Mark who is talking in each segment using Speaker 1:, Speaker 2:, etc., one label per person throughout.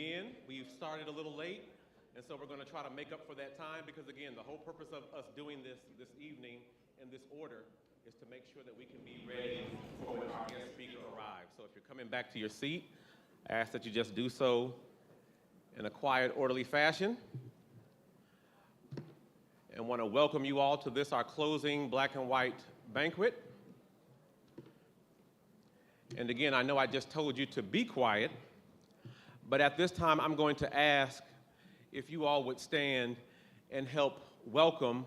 Speaker 1: begin. We've started a little late, and so we're going to try to make up for that time because, again, the whole purpose of us doing this evening in this order is to make sure that we can be ready for when our guest speaker arrives. So if you're coming back to your seat, I ask that you just do so in a quiet, orderly fashion. And want to welcome you all to this, our closing black and white banquet. And again, I know I just told you to be quiet, but at this time, I'm going to ask if you all would stand and help welcome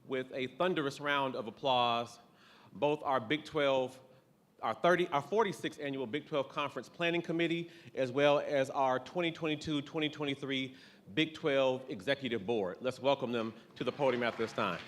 Speaker 1: with a thunderous round of applause both our Big 12, our 46th annual Big 12 Conference Planning Committee, as well as our 2022-2023 Big 12 Executive Board. Let's welcome them to the podium at this time.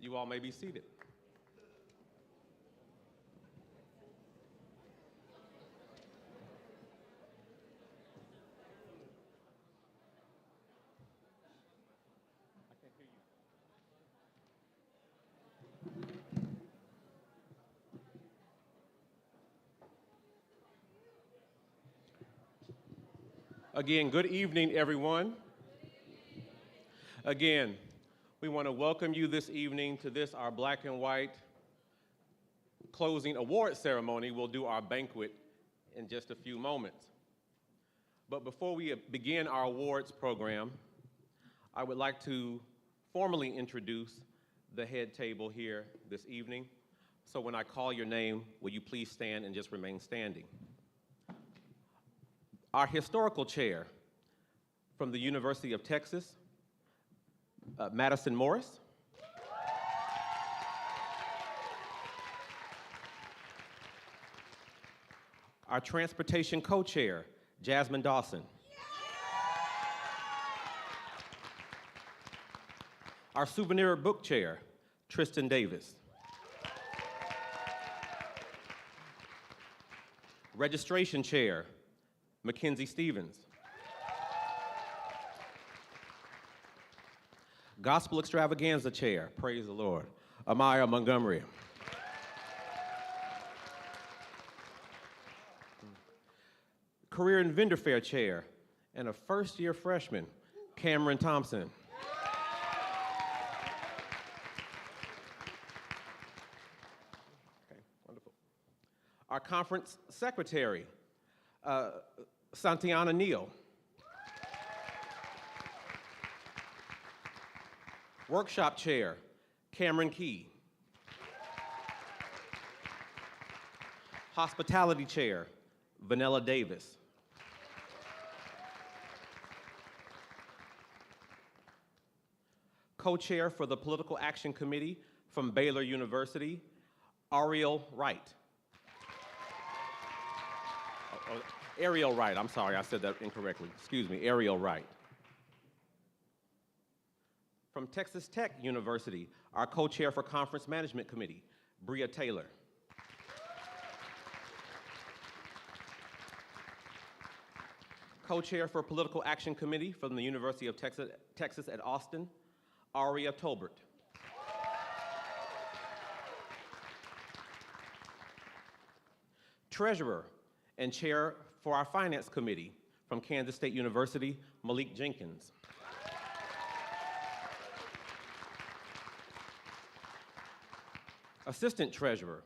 Speaker 1: You all may be seated. I can't hear you. Again, good evening, everyone. Again, we want to welcome you this evening to this, our black and white closing award ceremony. We'll do our banquet in just a few moments. But before we begin our awards program, I would like to formally introduce the head table here this evening. So when I call your name, will you please stand and just remain standing? Our historical chair from the University of Texas, Madison Morris. Our transportation co-chair, Jasmine Dawson. Our souvenir book chair, Tristan Davis. Registration chair, Mackenzie Stevens. Gospel Extravaganza Chair, praise the Lord, Amaya Montgomery. Career and Vendor Fair Chair, and a first-year freshman, Cameron Thompson. Okay, wonderful. Our conference secretary, Santiana Neal. Workshop chair, Cameron Key. Hospitality chair, Vanilla Davis. Co-chair for the Political Action Committee from Baylor University, Ariel Wright. Ariel Wright, I'm sorry, I said that incorrectly. Excuse me, Ariel Wright. From Texas Tech University, our co-chair for Conference Management Committee, Bria Taylor. Co-chair for Political Action Committee from the University of Texas at Austin, Aria Tolbert. Treasurer and chair for our Finance Committee from Kansas State University, Malik Jenkins. Assistant Treasurer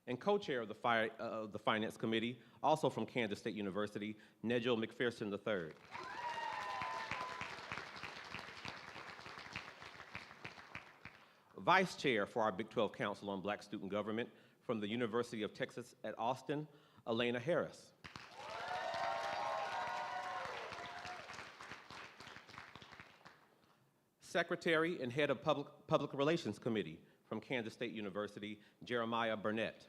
Speaker 1: and co-chair of the Finance Committee, also from Kansas State University, Nedjel McPherson III. Vice Chair for our Big 12 Council on Black Student Government from the University of Texas at Austin, Elena Harris. Secretary and Head of Public Relations Committee from Kansas State University, Jeremiah Burnett.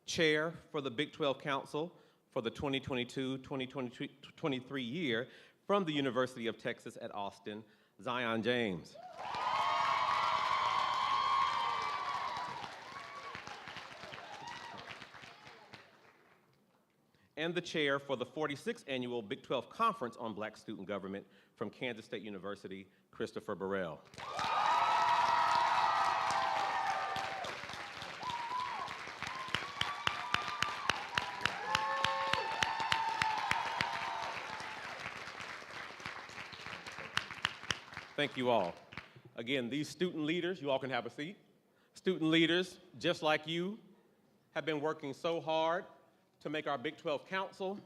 Speaker 1: Chair for the Big 12 Council for the 2022-2023 year from the University of Texas at Austin, Zion James. And the chair for the 46th Annual Big 12 Conference on Black Student Government from Kansas State University, Christopher Burrell. Thank you all. Again, these student leaders, you all can have a seat. Student leaders, just like you, have been working so hard to make our Big 12 Council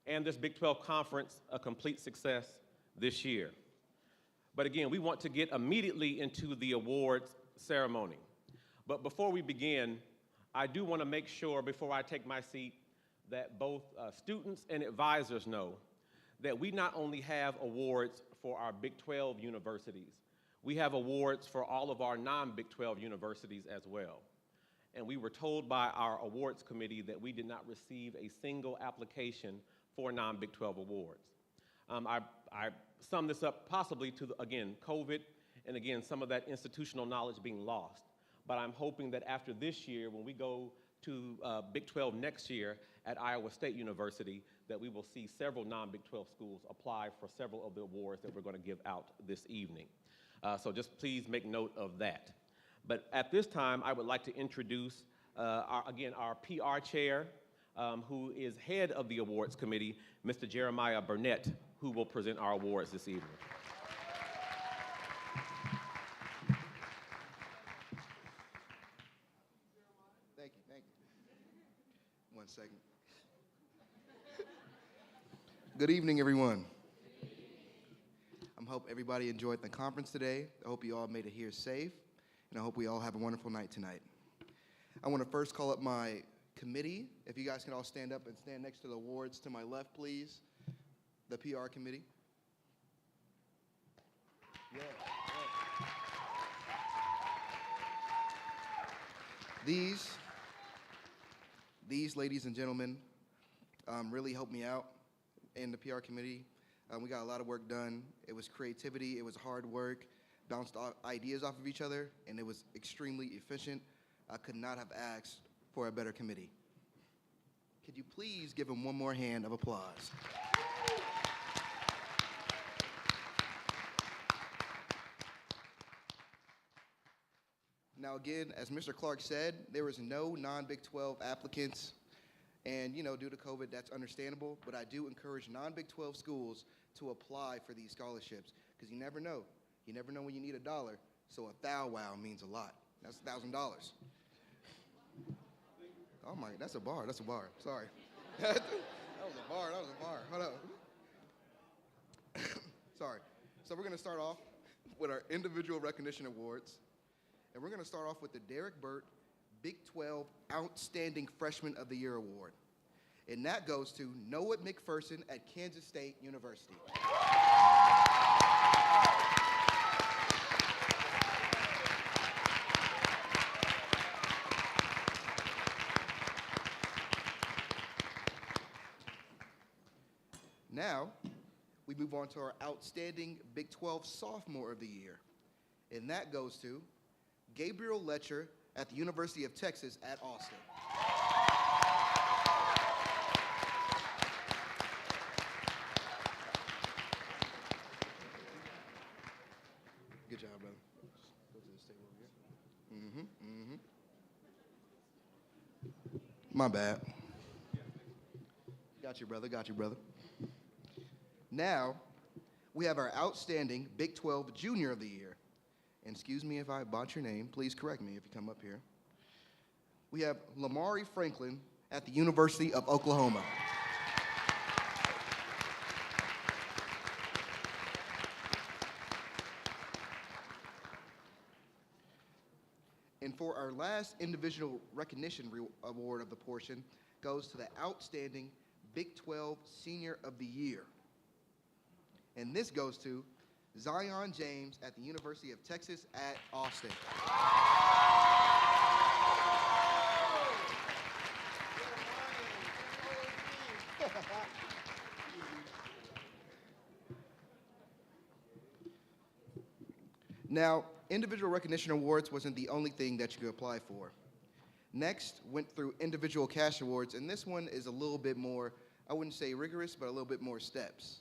Speaker 1: and this Big 12 Conference a complete success this year. But again, we want to get immediately into the awards ceremony. But before we begin, I do want to make sure, before I take my seat, that both students and advisors know that we not only have awards for our Big 12 universities, we have awards for all of our non-Big 12 universities as well. And we were told by our awards committee that we did not receive a single application for non-Big 12 awards. I sum this up possibly to, again, COVID, and again, some of that institutional knowledge being lost. But I'm hoping that after this year, when we go to Big 12 next year at Iowa State University, that we will see several non-Big 12 schools apply for several of the awards that we're going to give out this evening. So just please make note of that. But at this time, I would like to introduce, our PR chair, who is head of the awards committee, Mr. Jeremiah Burnett, who will present our awards this evening.
Speaker 2: Thank you. One second. Good evening, everyone. I hope everybody enjoyed the conference today. I hope you all made it here safe, and I hope we all have a wonderful night tonight. I want to first call up my committee. If you guys can all stand up and stand next to the awards to my left, please. The PR committee. Yeah. These ladies and gentlemen really helped me out in the PR committee. We got a lot of work done. It was creativity, it was hard work, bounced ideas off of each other, and it was extremely efficient. I could not have asked for a better committee. Could you please give them one more hand of applause? Now again, as Mr. Clark said, there was no non-Big 12 applicants, and due to COVID, that's understandable, but I do encourage non-Big 12 schools to apply for these scholarships, because you never know. You never know when you need $1, so a thou wow means a lot. That's $1,000. Oh my, that's a bar, sorry. that was a bar, hold up. Sorry. So we're gonna start off with our individual recognition awards, and we're gonna start off with the Derek Burt Big 12 Outstanding Freshman of the Year Award. And that goes to Noah McPherson at Kansas State University. Now, we move on to our Outstanding Big 12 Sophomore of the Year. And that goes to Gabriel Letcher at the University of Texas at Austin. Good job, brother. Go to this table over here. My bad. Got you, brother. Now, we have our Outstanding Big 12 Junior of the Year. And excuse me if I botch your name. Please correct me if you come up here. We have Lamari Franklin at the University of Oklahoma. And for our last individual recognition award of the portion goes to the Outstanding Big 12 Senior of the Year. And this goes to Zion James at the University of Texas at Austin. Now, individual recognition awards wasn't the only thing that you could apply for. Next, went through individual cash awards, and this one is a little bit more, I wouldn't say rigorous, but a little bit more steps.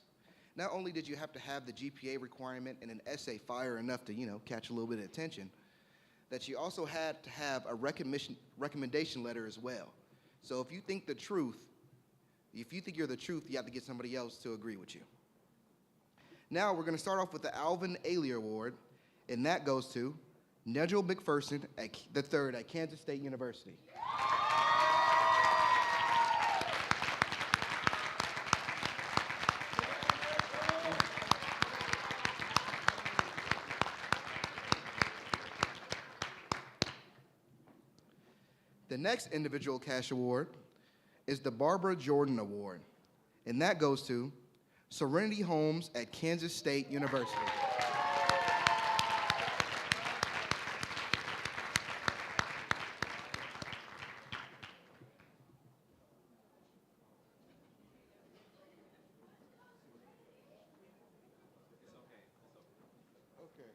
Speaker 2: Not only did you have to have the GPA requirement and an essay fire enough to, catch a little bit of attention, that you also had to have a recommendation letter as well. So if you think you're the truth, you have to get somebody else to agree with you. Now we're going to start off with the Alvin Ailey Award, and that goes to Nigel McPherson III at Kansas State University. The next individual cash award is the Barbara Jordan Award, and that goes to Serenity Holmes at Kansas State University. Okay.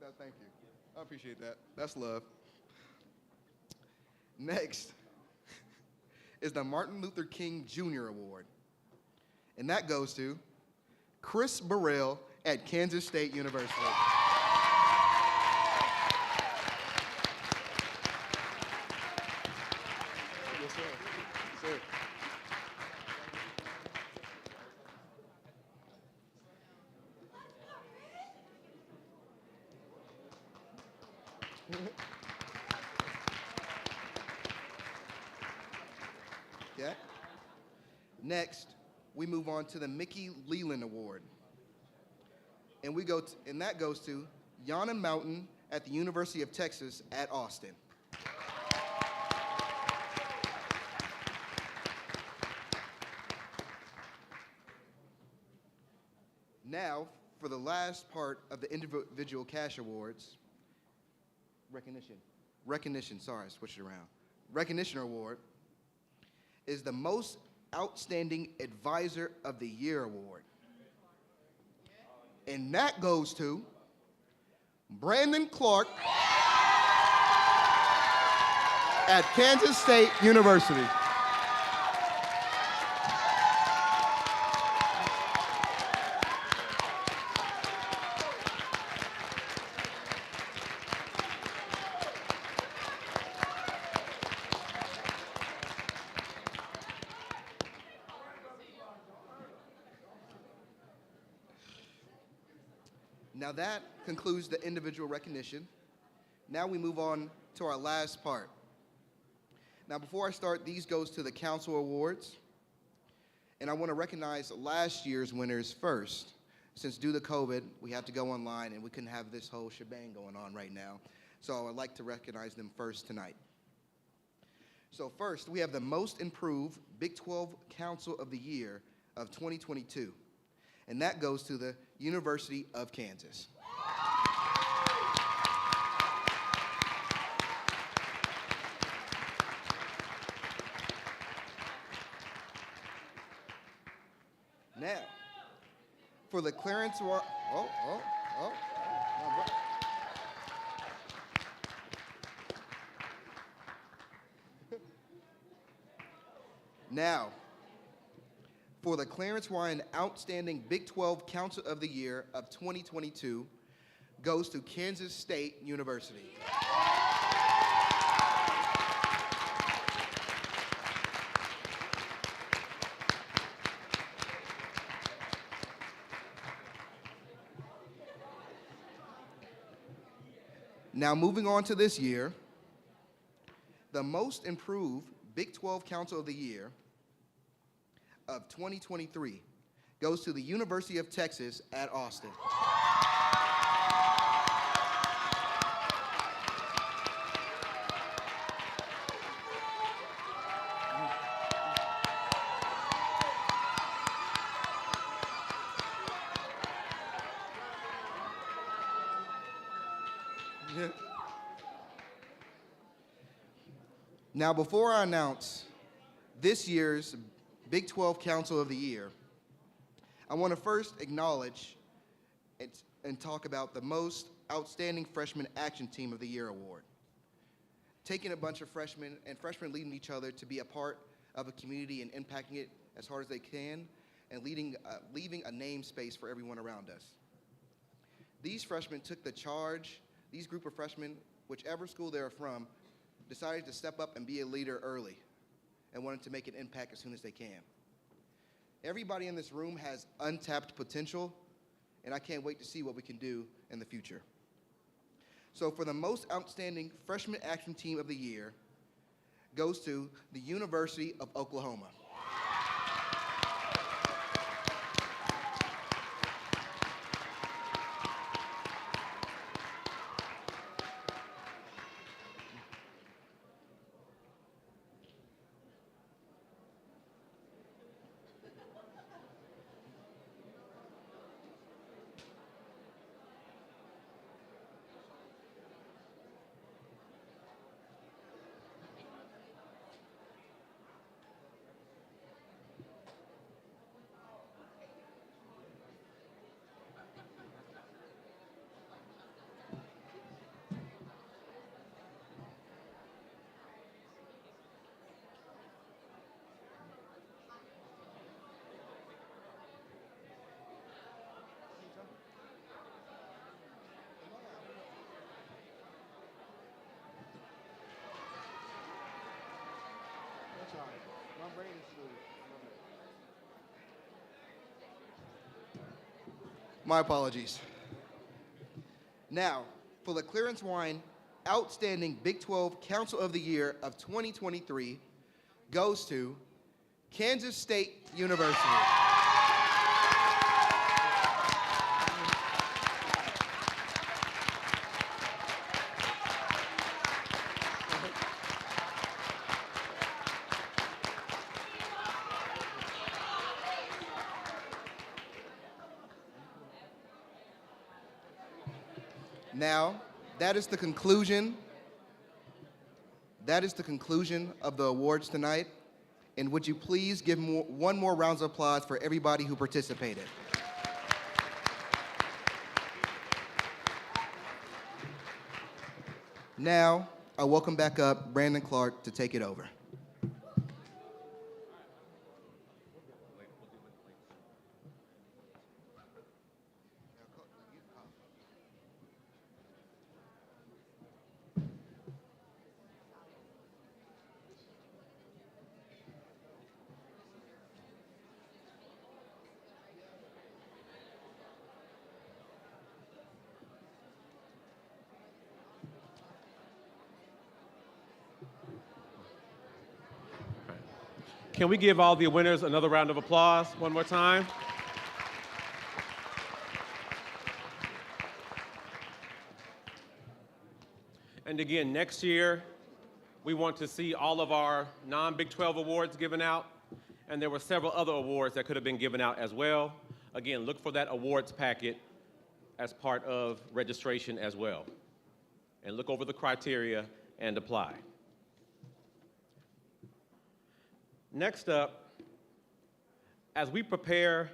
Speaker 2: No, thank you. I appreciate that. That's love. Next is the Martin Luther King Jr. Award, and that goes to Chris Burrell at Kansas State University. Yes, sir. Yes, sir. Okay. Next, we move on to the Mickey Leland Award. And that goes to Yana Mountain at the University of Texas at Austin. Now, for the last part of the individual cash awards, recognition, sorry, I switched it around. Recognition award is the Most Outstanding Advisor of the Year Award. And that goes to Brandon Clark at Kansas State University. Now that concludes the individual recognition. Now we move on to our last part. Now before I start, these goes to the council awards. And I want to recognize last year's winners first. Since due to COVID, we have to go online and we couldn't have this whole shebang going on right now. So I would like to recognize them first tonight. So first, we have the Most Improved Big 12 Council of the Year of 2022. And that goes to the University of Kansas. Now, for the Clarence Now, for the Clarence Ryan Outstanding Big 12 Council of the Year of 2022 goes to Kansas State University. Now moving on to this year, the Most Improved Big 12 Council of the Year of 2023 goes to the University of Texas at Austin. Now, before I announce this year's Big 12 Council of the Year, I want to first acknowledge and talk about the most outstanding Freshman Action Team of the Year award. Taking a bunch of freshmen and freshmen leading each other to be a part of a community and impacting it as hard as they can, and leaving a namespace for everyone around us. These freshmen took the charge. These group of freshmen, whichever school they're from, decided to step up and be a leader early and wanted to make an impact as soon as they can. Everybody in this room has untapped potential, and I can't wait to see what we can do in the future. So for the most outstanding Freshman Action Team of the Year goes to the University of Oklahoma. My apologies. Now, for the Clarence Wine Outstanding Big 12 Council of the Year of 2023 goes to Kansas State University. Now, that is the conclusion of the awards tonight. And would you please give one more round of applause for everybody who participated? Now, I welcome back up Brandon Clark to take it over.
Speaker 1: Can we give all the winners another round of applause one more time? And again, next year, we want to see all of our non-Big 12 awards given out, and there were several other awards that could have been given out as well. Again, look for that awards packet as part of registration as well. And look over the criteria and apply. Next up, as we prepare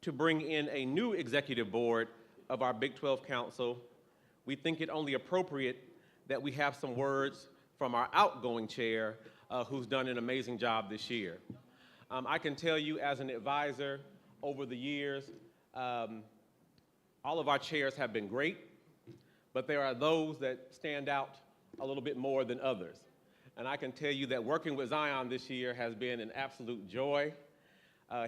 Speaker 1: to bring in a new executive board of our Big 12 Council, we think it only appropriate that we have some words from our outgoing chair, who's done an amazing job this year. I can tell you as an advisor over the years, all of our chairs have been great, but there are those that stand out a little bit more than others. And I can tell you that working with Zion this year has been an absolute joy.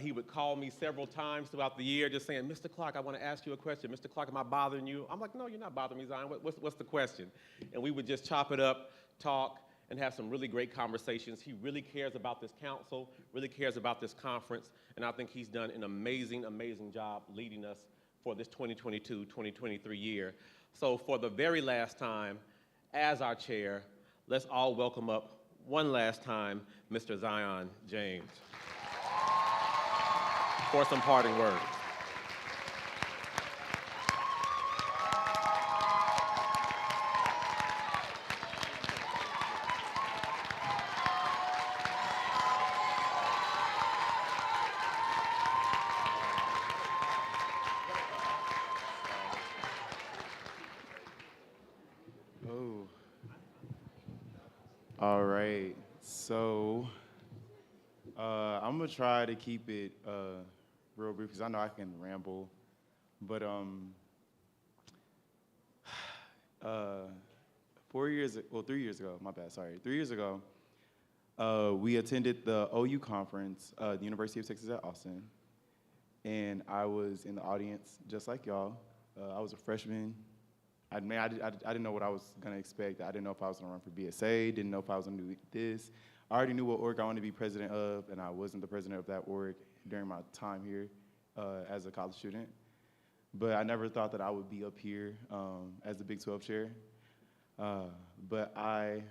Speaker 1: He would call me several times throughout the year just saying, Mr. Clark, I want to ask you a question. Mr. Clark, am I bothering you? I'm like, no, you're not bothering me, Zion. What's the question? And we would just chop it up, talk, and have some really great conversations. He really cares about this council, really cares about this conference, and I think he's done an amazing, amazing job leading us for this 2022-2023 year. So for the very last time, as our chair, let's all welcome up one last time, Mr. Zion James, for some parting words.
Speaker 3: All right. So I'm gonna try to keep it real brief because I know I can ramble. But uh, 4 years, well, 3 years ago, my bad, sorry. 3 years ago, we attended the OU conference, the University of Texas at Austin, and I was in the audience just like y'all. I was a freshman. I didn't know what I was gonna expect. I didn't know if I was gonna run for BSA, didn't know if I was gonna do this. I already knew what org I wanted to be president of, and I wasn't the president of that org during my time here as a college student. But I never thought that I would be up here as the Big 12 chair. But I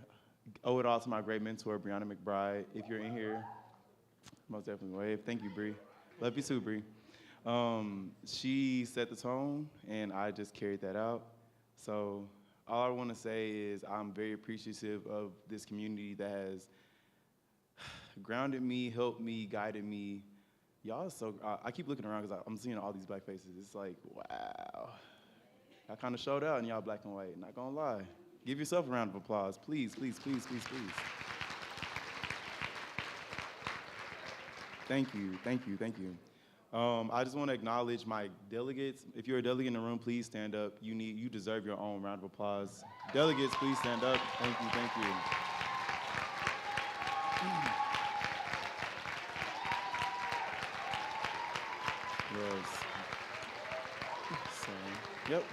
Speaker 3: owe it all to my great mentor, Brianna McBride. If you're in here, most definitely wave. Thank you, Bree. Love you too, Bree. She set the tone, and I just carried that out. So all I want to say is I'm very appreciative of this community that has grounded me, helped me, guided me. Y'all are so, I keep looking around because I'm seeing all these black faces. It's like, wow. I kind of showed out in y'all black and white, not gonna lie. Give yourself a round of applause, please, please, please, please, please. Thank you, thank you, thank you. I just want to acknowledge my delegates. If you're a delegate in the room, please stand up. You deserve your own round of applause. Delegates, please stand up. Thank you, thank you. Yes. So, yep.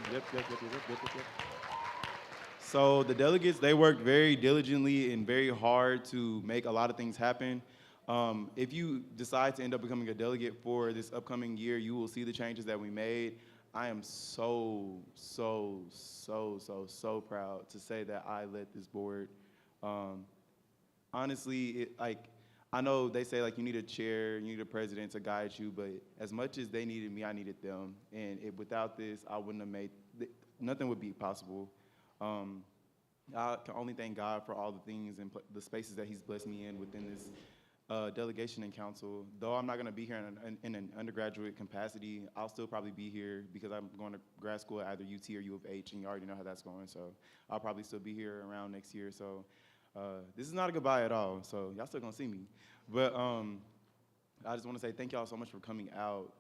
Speaker 3: So the delegates, they worked very diligently and very hard to make a lot of things happen. If you decide to end up becoming a delegate for this upcoming year, you will see the changes that we made. I am so proud to say that I led this board. Honestly, I know they say you need a chair, you need a president to guide you, but as much as they needed me, I needed them. And without this, I wouldn't have nothing would be possible. I can only thank God for all the things and the spaces that he's blessed me in within this delegation and council. Though I'm not gonna be here in an undergraduate capacity, I'll still probably be here because I'm going to grad school at either UT or U of H, and you already know how that's going, so I'll probably still be here around next year. So this is not a goodbye at all, so y'all still gonna see me. But I just wanna say thank y'all so much for coming out.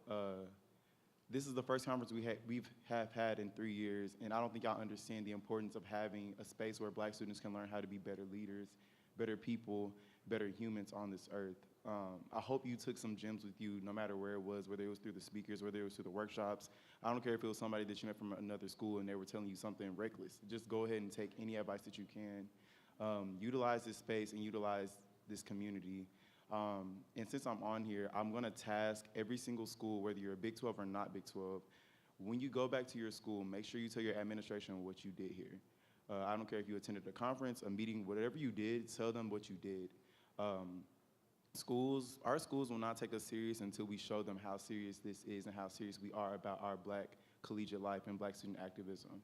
Speaker 3: This is the first conference we've had in 3 years, and I don't think y'all understand the importance of having a space where black students can learn how to be better leaders, better people, better humans on this earth. I hope you took some gems with you no matter where it was, whether it was through the speakers, whether it was through the workshops. I don't care if it was somebody that you met from another school and they were telling you something reckless. Just go ahead and take any advice that you can. Utilize this space and utilize this community. And since I'm on here, I'm gonna task every single school, whether you're a Big 12 or not Big 12, when you go back to your school, make sure you tell your administration what you did here. I don't care if you attended a conference, a meeting, whatever you did, tell them what you did. Our schools will not take us serious until we show them how serious this is and how serious we are about our black collegiate life and black student activism.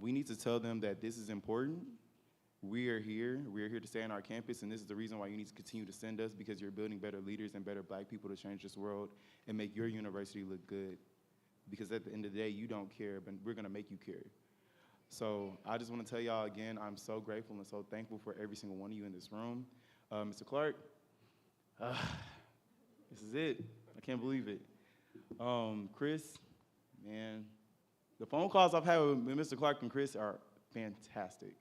Speaker 3: We need to tell them that this is important. We are here to stay on our campus, and this is the reason why you need to continue to send us, because you're building better leaders and better black people to change this world and make your university look good. Because at the end of the day, you don't care, but we're gonna make you care. So I just wanna tell y'all again, I'm so grateful and so thankful for every single one of you in this room. Mr. Clark, this is it. I can't believe it. Chris, man, the phone calls I've had with Mr. Clark and Chris are fantastic.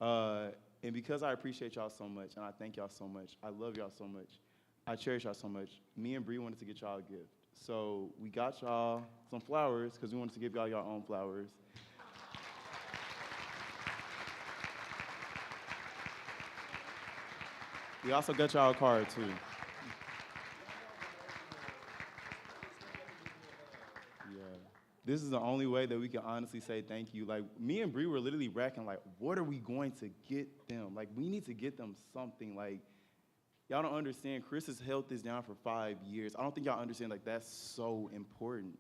Speaker 3: And because I appreciate y'all so much, and I thank y'all so much, I love y'all so much, I cherish y'all so much, me and Bree wanted to get y'all a gift. So we got y'all some flowers, because we wanted to give y'all your own flowers. We also got y'all a card, too. Yeah. This is the only way that we can honestly say thank you. Me and Bree were literally racking, what are we going to get them? We need to get them something. Y'all don't understand. Chris has held this down for 5 years. I don't think y'all understand, that's so important.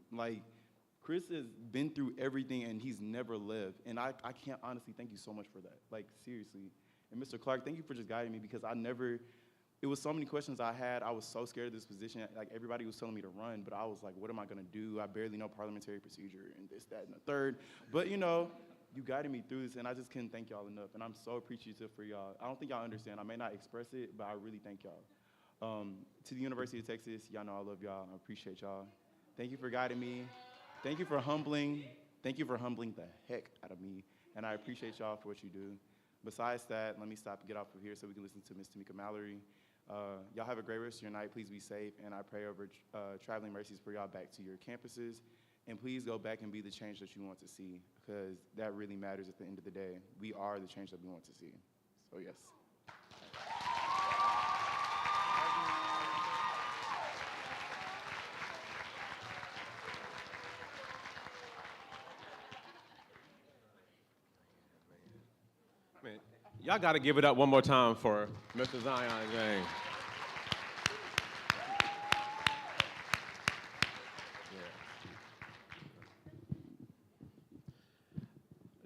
Speaker 3: Chris has been through everything, and he's never left. And I can't honestly thank you so much for that. Seriously. And Mr. Clark, thank you for just guiding me, because it was so many questions I had. I was so scared of this position. Everybody was telling me to run, but I was like, what am I gonna do? I barely know parliamentary procedure and this, that, and the third. But you guided me through this, and I just couldn't thank y'all enough. And I'm so appreciative for y'all. I don't think y'all understand. I may not express it, but I really thank y'all. To the University of Texas, y'all know I love y'all, and I appreciate y'all. Thank you for guiding me. Thank you for humbling the heck out of me, and I appreciate y'all for what you do. Besides that, let me stop and get off of here so we can listen to Ms. Tamika Mallory. Y'all have a great rest of your night. Please be safe, and I pray over traveling mercies for y'all back to your campuses. And please go back and be the change that you want to see, because that really matters at the end of the day. We are the change that we want to see. So yes.
Speaker 1: Man, y'all got to give it up one more time for Mr. Zion James.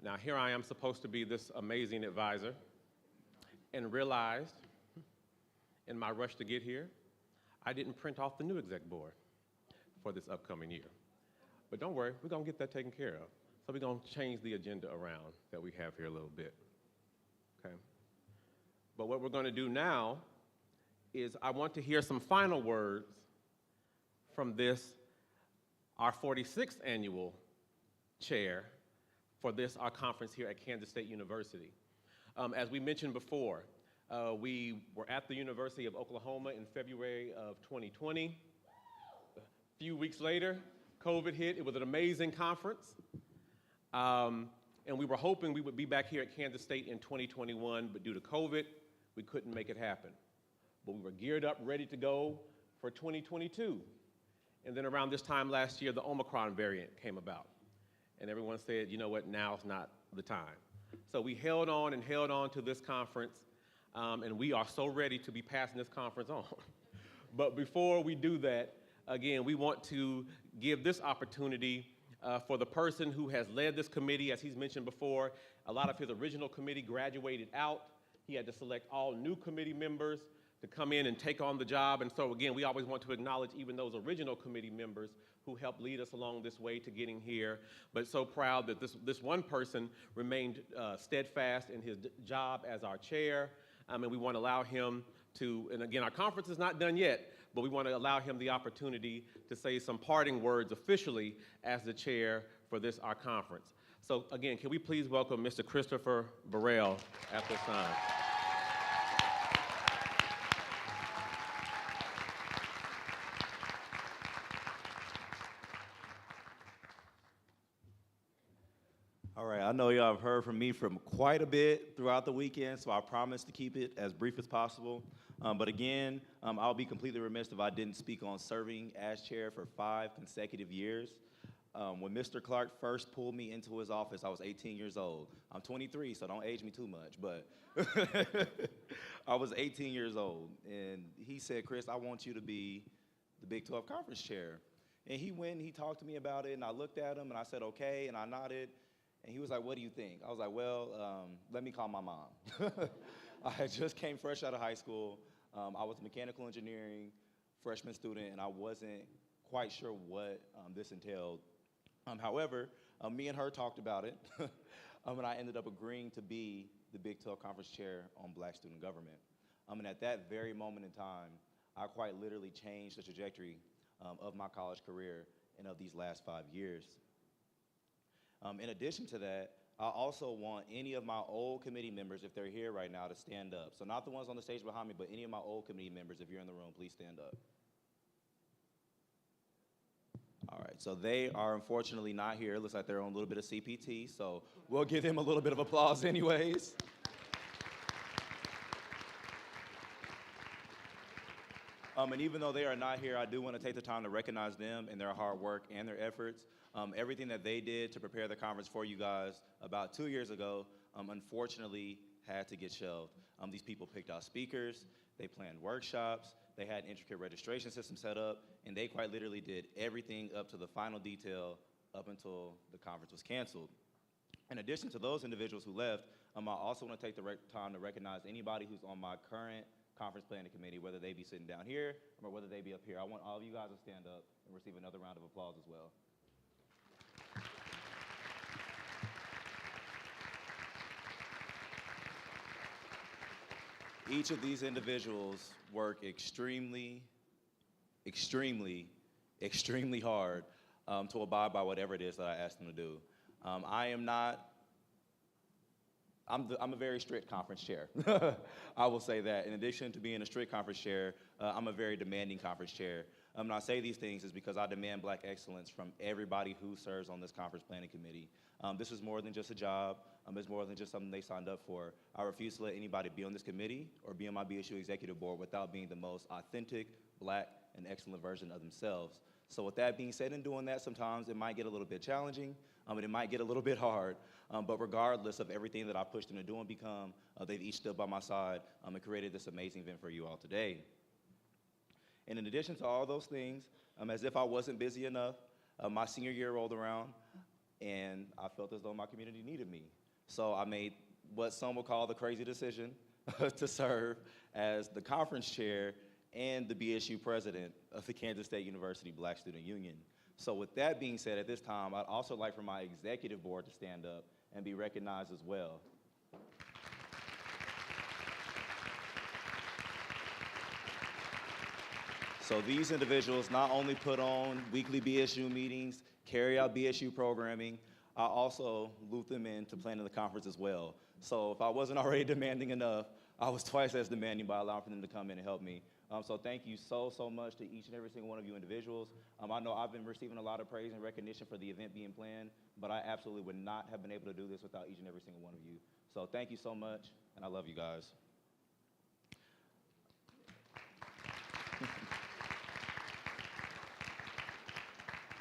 Speaker 1: Now, here I am supposed to be this amazing advisor, and realized in my rush to get here, I didn't print off the new exec board for this upcoming year. But don't worry, we're gonna get that taken care of. So we're gonna change the agenda around that we have here a little bit, okay? But what we're gonna do now is I want to hear some final words from this, our 46th annual chair, for this, our conference here at Kansas State University. As we mentioned before, we were at the University of Oklahoma in February of 2020. A few weeks later, COVID hit. It was an amazing conference. And we were hoping we would be back here at Kansas State in 2021, but due to COVID, we couldn't make it happen. But we were geared up, ready to go for 2022. And then around this time last year, the Omicron variant came about. And everyone said, you know what, now's not the time. So we held on and held on to this conference, and we are so ready to be passing this conference on. But before we do that, again, we want to give this opportunity for the person who has led this committee. As he's mentioned before, a lot of his original committee graduated out. He had to select all new committee members to come in and take on the job. And so again, we always want to acknowledge even those original committee members who helped lead us along this way to getting here. But so proud that this one person remained steadfast in his job as our chair. And we want to allow him to, and again, our conference is not done yet, but we want to allow him the opportunity to say some parting words officially as the chair for this, our conference. So again, can we please welcome Mr. Christopher Burrell at this time.
Speaker 4: All right, I know y'all have heard from me from quite a bit throughout the weekend, so I promise to keep it as brief as possible. But again, I'll be completely remiss if I didn't speak on serving as chair for 5 consecutive years. When Mr. Clark first pulled me into his office, I was 18 years old. I'm 23, so don't age me too much, but I was 18 years old. And he said, Chris, I want you to be the Big 12 Conference chair. And he went and he talked to me about it, and I looked at him, and I said, okay, and I nodded. And he was like, what do you think? I was like, well, let me call my mom. I had just came fresh out of high school. I was a mechanical engineering freshman student, and I wasn't quite sure what this entailed. However, me and her talked about it, and I ended up agreeing to be the Big 12 Conference Chair on Black Student Government. And at that very moment in time, I quite literally changed the trajectory of my college career and of these last 5 years. In addition to that, I also want any of my old committee members, if they're here right now, to stand up. So not the ones on the stage behind me, but any of my old committee members, if you're in the room, please stand up. All right, so they are unfortunately not here. It looks like they're on a little bit of CPT, so we'll give them a little bit of applause anyways. And even though they are not here, I do want to take the time to recognize them and their hard work and their efforts. Everything that they did to prepare the conference for you guys about 2 years ago, unfortunately, had to get shelved. These people picked out speakers, they planned workshops, they had an intricate registration system set up, and they quite literally did everything up to the final detail up until the conference was canceled. In addition to those individuals who left, I also want to take the time to recognize anybody who's on my current conference planning committee, whether they be sitting down here or whether they be up here. I want all of you guys to stand up and receive another round of applause as well. Each of these individuals work extremely, extremely, extremely hard to abide by whatever it is that I ask them to do. I'm a very strict conference chair. I will say that. In addition to being a strict conference chair, I'm a very demanding conference chair. And I say these things is because I demand black excellence from everybody who serves on this conference planning committee. This is more than just a job. It's more than just something they signed up for. I refuse to let anybody be on this committee or be on my BSU executive board without being the most authentic, black, and excellent version of themselves. So with that being said and doing that, sometimes it might get a little bit challenging, and it might get a little bit hard, but regardless of everything that I pushed them to do and become, they've each stood by my side and created this amazing event for you all today. And in addition to all those things, as if I wasn't busy enough, my senior year rolled around, and I felt as though my community needed me. So I made what some would call the crazy decision to serve as the conference chair and the BSU president of the Kansas State University Black Student Union. So with that being said, at this time, I'd also like for my executive board to stand up and be recognized as well. So these individuals not only put on weekly BSU meetings, carry out BSU programming, I also loop them into planning the conference as well. So if I wasn't already demanding enough, I was twice as demanding by allowing for them to come in and help me. So thank you so much to each and every single one of you individuals. I know I've been receiving a lot of praise and recognition for the event being planned, but I absolutely would not have been able to do this without each and every single one of you. So thank you so much, and I love you guys.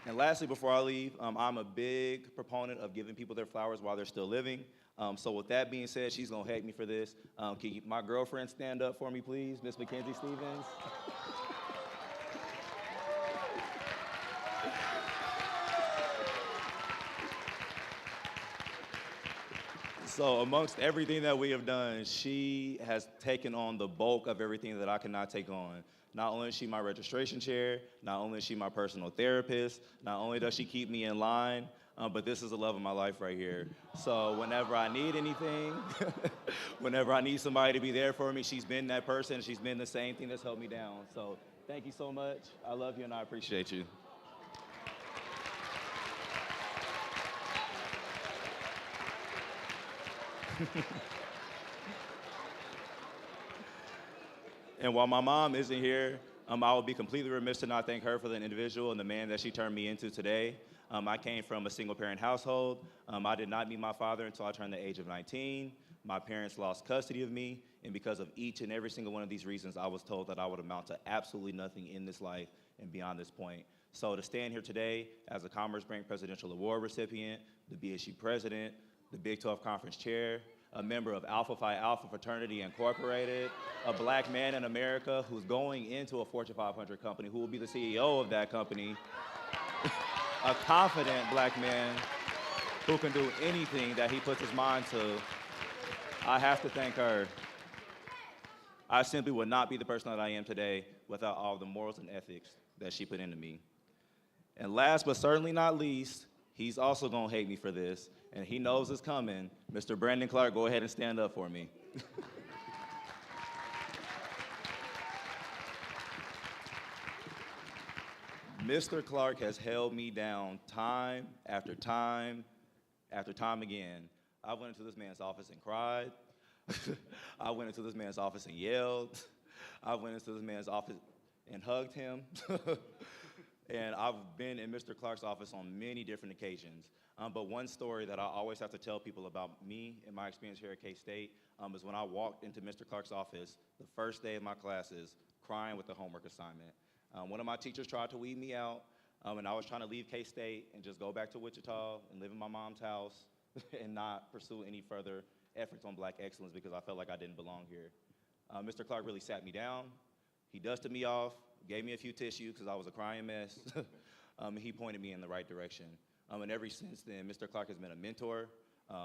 Speaker 4: And lastly, before I leave, I'm a big proponent of giving people their flowers while they're still living. So with that being said, she's gonna hate me for this. Can my girlfriend stand up for me, please? Miss Mackenzie Stevens. So amongst everything that we have done, she has taken on the bulk of everything that I cannot take on. Not only is she my registration chair, not only is she my personal therapist, not only does she keep me in line, but this is the love of my life right here. So whenever I need anything, whenever I need somebody to be there for me, she's been that person. She's been the same thing that's held me down. So thank you so much. I love you and I appreciate you. And while my mom isn't here, I would be completely remiss to not thank her for the individual and the man that she turned me into today. I came from a single-parent household. I did not meet my father until I turned the age of 19. My parents lost custody of me, and because of each and every single one of these reasons, I was told that I would amount to absolutely nothing in this life and beyond this point. So to stand here today as a Commerce Bank Presidential Award recipient, the BSU president, the Big 12 Conference chair, a member of Alpha Phi Alpha Fraternity Incorporated, a black man in America who's going into a Fortune 500 company, who will be the CEO of that company, a confident black man who can do anything that he puts his mind to. I have to thank her. I simply would not be the person that I am today without all the morals and ethics that she put into me. And last but certainly not least, he's also gonna hate me for this, and he knows it's coming. Mr. Brandon Clark, go ahead and stand up for me. Mr. Clark has held me down time after time after time again. I went into this man's office and cried. I went into this man's office and yelled. I went into this man's office and hugged him. And I've been in Mr. Clark's office on many different occasions. But one story that I always have to tell people about me and my experience here at K-State is when I walked into Mr. Clark's office the first day of my classes, crying with the homework assignment. One of my teachers tried to weed me out, and I was trying to leave K-State and just go back to Wichita and live in my mom's house and not pursue any further efforts on black excellence because I felt like I didn't belong here. Mr. Clark really sat me down. He dusted me off, gave me a few tissues because I was a crying mess. He pointed me in the right direction. And ever since then, Mr. Clark has been a mentor.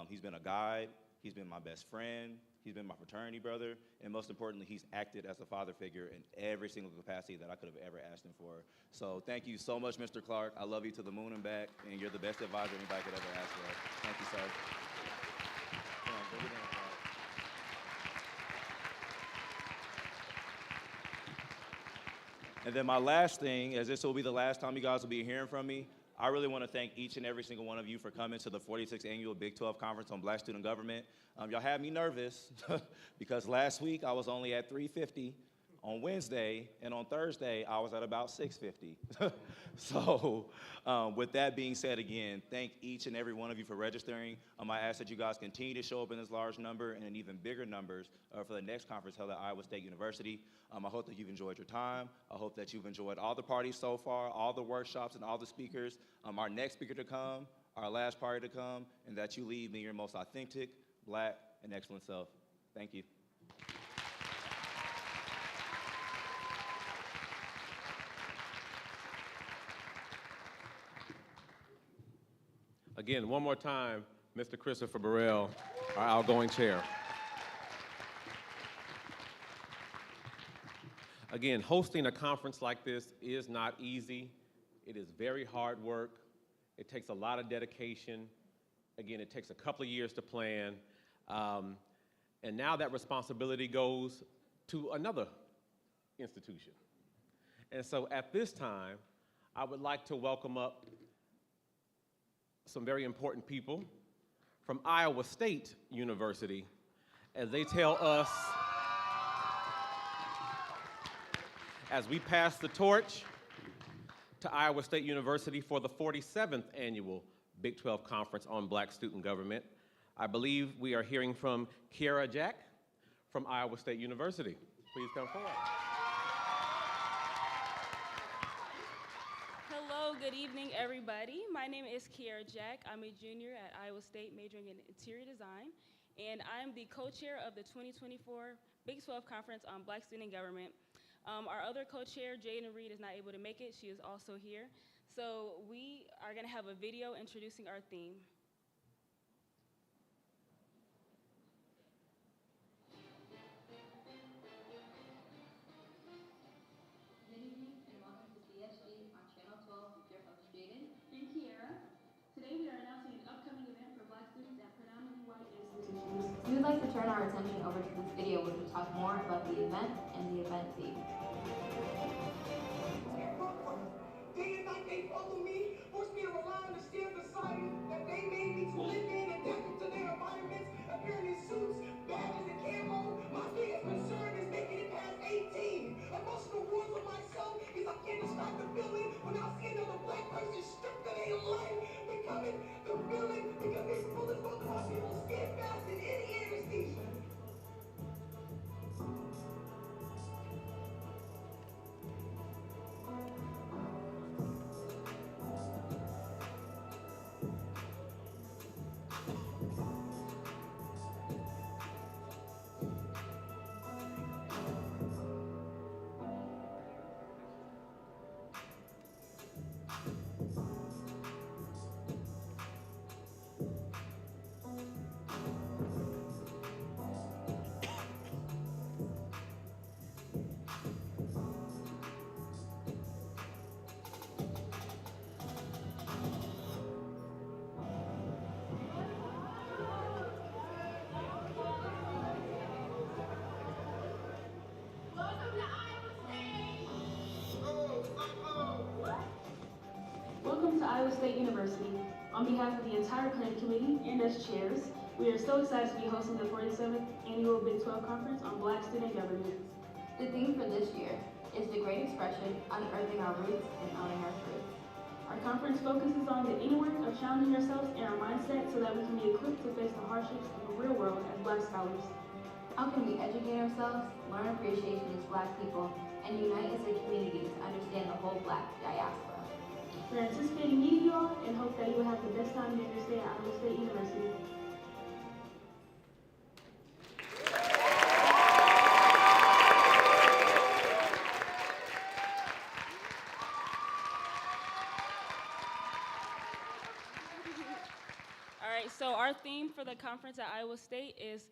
Speaker 4: He's been a guide. He's been my best friend. He's been my fraternity brother. And most importantly, he's acted as a father figure in every single capacity that I could have ever asked him for. So thank you so much, Mr. Clark. I love you to the moon and back, and you're the best advisor anybody could ever ask for. Thank you, sir. Come on, go get in, Clark. And then my last thing, as this will be the last time you guys will be hearing from me, I really want to thank each and every single one of you for coming to the 46th Annual Big 12 Conference on Black Student Government. Y'all had me nervous because last week I was only at 350 on Wednesday, and on Thursday I was at about 650. So with that being said, again, thank each and every one of you for registering. I ask that you guys continue to show up in this large number and in even bigger numbers for the next conference held at Iowa State University. I hope that you've enjoyed your time. I hope that you've enjoyed all the parties so far, all the workshops and all the speakers, our next speaker to come, our last party to come, and that you leave being your most authentic, Black, and excellent self. Thank you.
Speaker 1: Again, one more time, Mr. Christopher Burrell, our outgoing chair. Again, hosting a conference like this is not easy. It is very hard work. It takes a lot of dedication. Again, it takes a couple of years to plan. And now that responsibility goes to another institution. And so at this time, I would like to welcome up some very important people from Iowa State University as they tell us, as we pass the torch to Iowa State University for the 47th Annual Big 12 Conference on Black Student Government. I believe we are hearing from Kiara Jack from Iowa State University. Please come forward.
Speaker 5: Hello, good evening, everybody. My name is Kiara Jack. I'm a junior at Iowa State majoring in interior design, and I'm the co-chair of the 2024 Big 12 Conference on Black Student Government. Our other co-chair, Jayden Reed, is not able to make it. She is also here. So we are going to have a video introducing our theme.
Speaker 6: Good evening and welcome to CSG on Channel 12 with your host Jayden and Kiara. Today we are announcing an upcoming event for Black students at predominantly white institutions. We would like to turn our attention over to this video, which will talk more about the event and the event theme.
Speaker 7: Day and night they follow me, force me to rely on the steel society that they made me to live in, adapting to their environments, appearing in suits, badges, and camo. My biggest concern is making it past 18. Emotional wars with myself is I can't describe the feeling when I see another black person stripped of their life, becoming the villain because this bullet's gonna cause people steadfast in any anesthesia.
Speaker 5: Welcome to Iowa State University. On behalf of the entire planning committee and as chairs, we are so excited to be hosting the 47th Annual Big 12 Conference on Black Student Government.
Speaker 6: The theme for this year is the great expression, unearthing our roots and owning our truth.
Speaker 5: Our conference focuses on the inner work of challenging ourselves and our mindset so that we can be equipped to face the hardships of the real world as Black scholars.
Speaker 6: How can we educate ourselves, learn appreciation as Black people, and unite as a community to understand the whole Black diaspora?
Speaker 5: We're anticipating meeting you all and hope that you will have the best time during your stay at Iowa State University. All right, so our theme for the conference at Iowa State is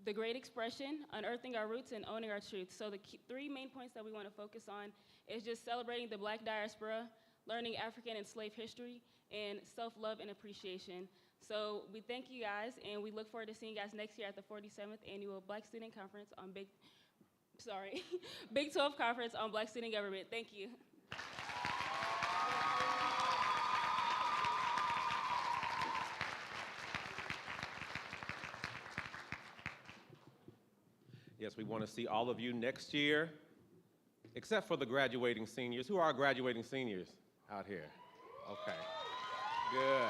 Speaker 5: the great expression, unearthing our roots, and owning our truth. So the three main points that we want to focus on is just celebrating the Black diaspora, learning African and slave history, and self-love and appreciation. So we thank you guys, and we look forward to seeing you guys next year at the 47th Annual Black Student Conference on sorry, Big 12 Conference on Black Student Government. Thank you.
Speaker 1: Yes, we want to see all of you next year, except for the graduating seniors. Who are our graduating seniors out here? Okay, good.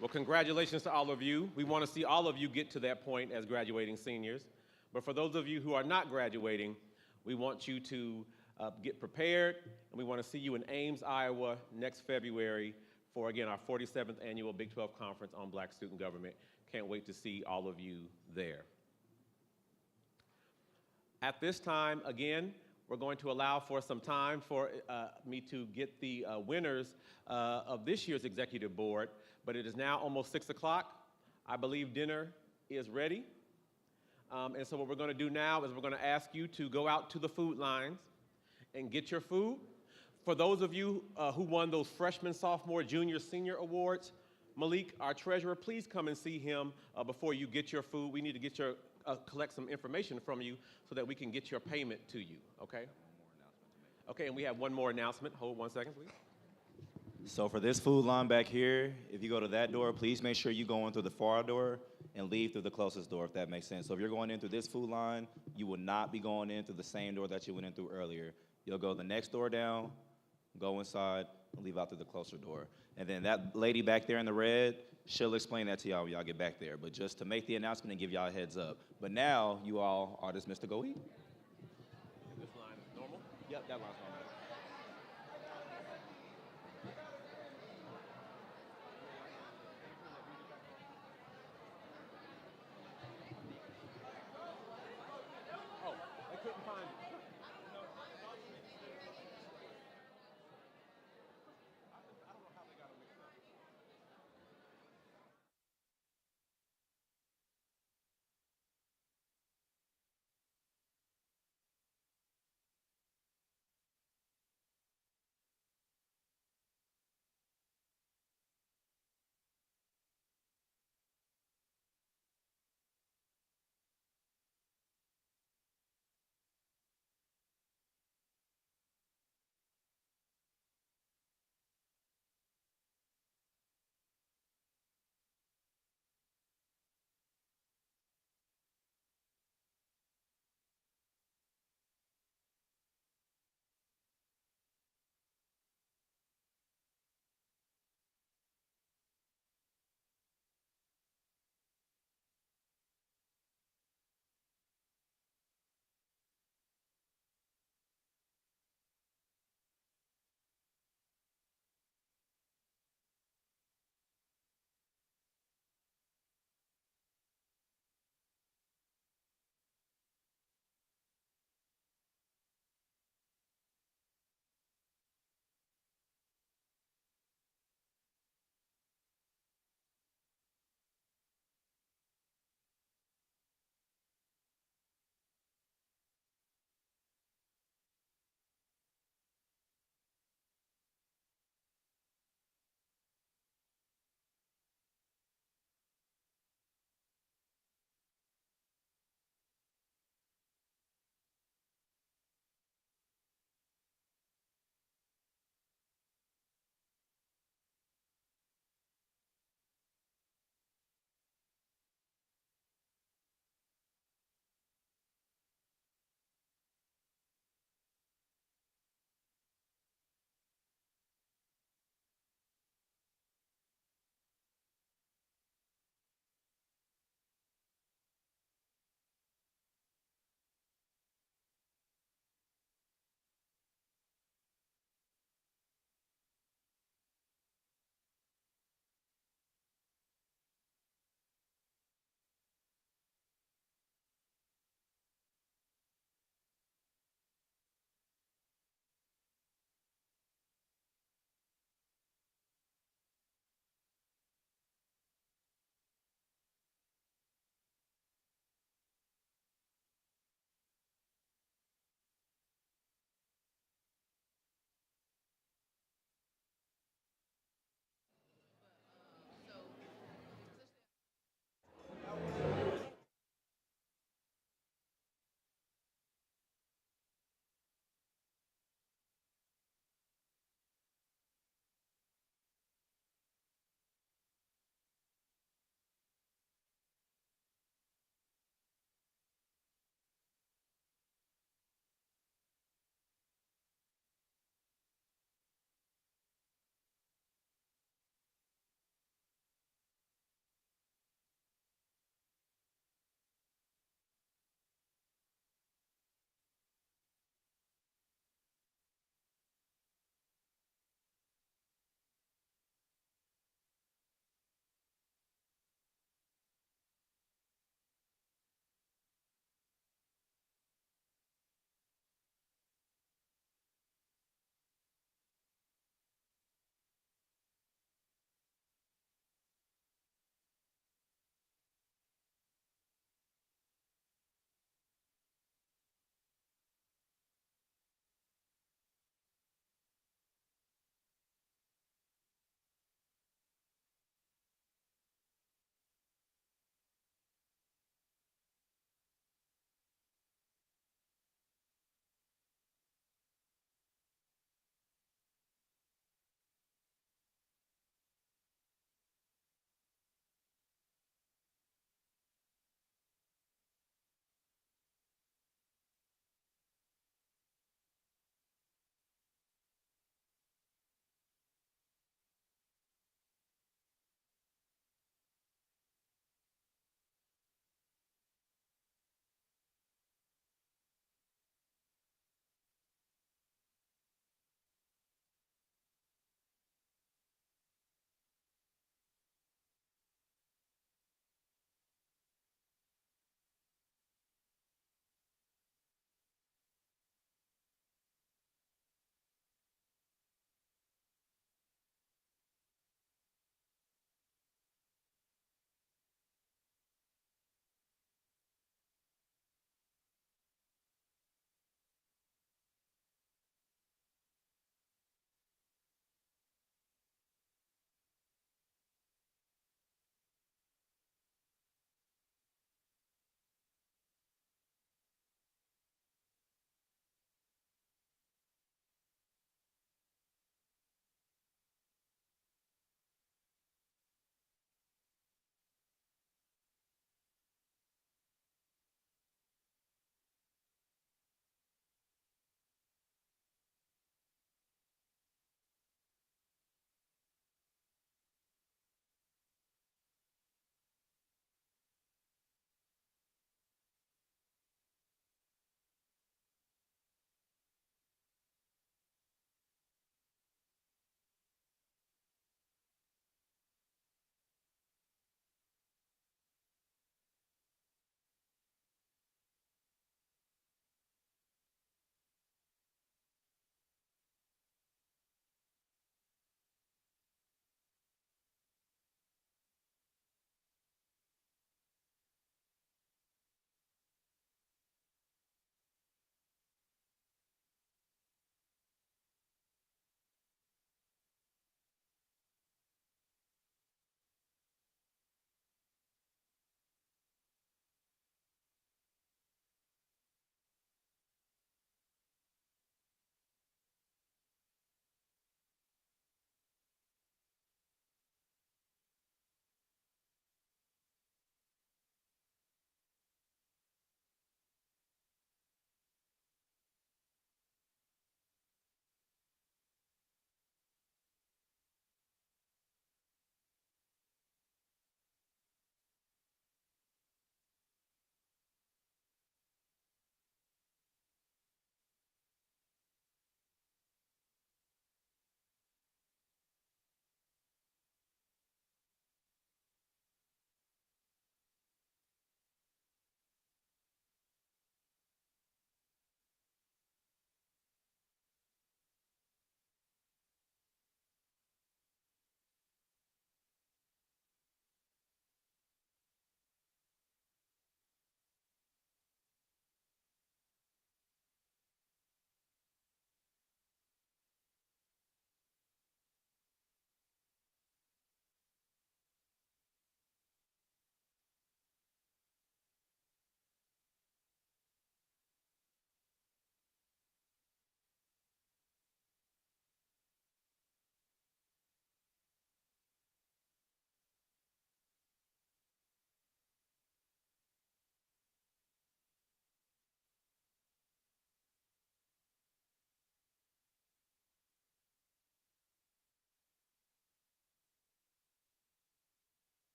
Speaker 1: Well, congratulations to all of you. We want to see all of you get to that point as graduating seniors. But for those of you who are not graduating, we want you to get prepared, and we want to see you in Ames, Iowa next February for, again, our 47th annual Big 12 Conference on Black Student Government. Can't wait to see all of you there. At this time, again, we're going to allow for some time for me to get the winners of this year's executive board, but it is now almost 6 o'clock. I believe dinner is ready. And so what we're going to do now is we're going to ask you to go out to the food lines and get your food. For those of you who won those freshman, sophomore, junior, senior awards, Malik, our treasurer, please come and see him before you get your food. We need to get your collect some information from you so that we can get your payment to you, okay? Okay, and we have one more announcement. Hold 1 second, please.
Speaker 4: So for this food line back here, if you go to that door, please make sure you go in through the far door and leave through the closest door, if that makes sense. So if you're going in through this food line, you will not be going in through the same door that you went in through earlier. You'll go the next door down, go inside, and leave out through the closer door. And then that lady back there in the red, she'll explain that to y'all when y'all get back there. But just to make the announcement and give y'all a heads up. But now, you all are dismissed to go eat.
Speaker 1: This line is normal?
Speaker 4: Yep, that line's normal.
Speaker 1: Oh, I couldn't find it.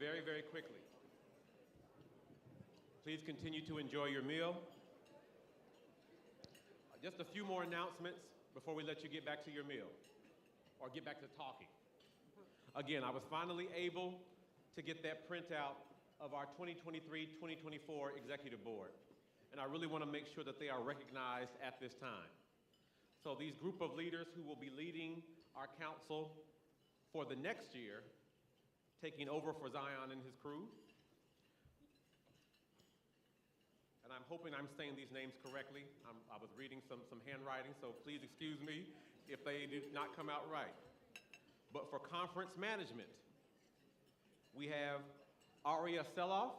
Speaker 1: very, very quickly. Please continue to enjoy your meal. Just a few more announcements before we let you get back to your meal or get back to talking. Again, I was finally able to get that printout of our 2023-2024 Executive Board. And I really want to make sure that they are recognized at this time. So these group of leaders who will be leading our council for the next year, taking over for Zion and his crew. And I'm hoping I'm saying these names correctly. I was reading some handwriting, so please excuse me if they did not come out right. But for conference management, we have Aria Seloff,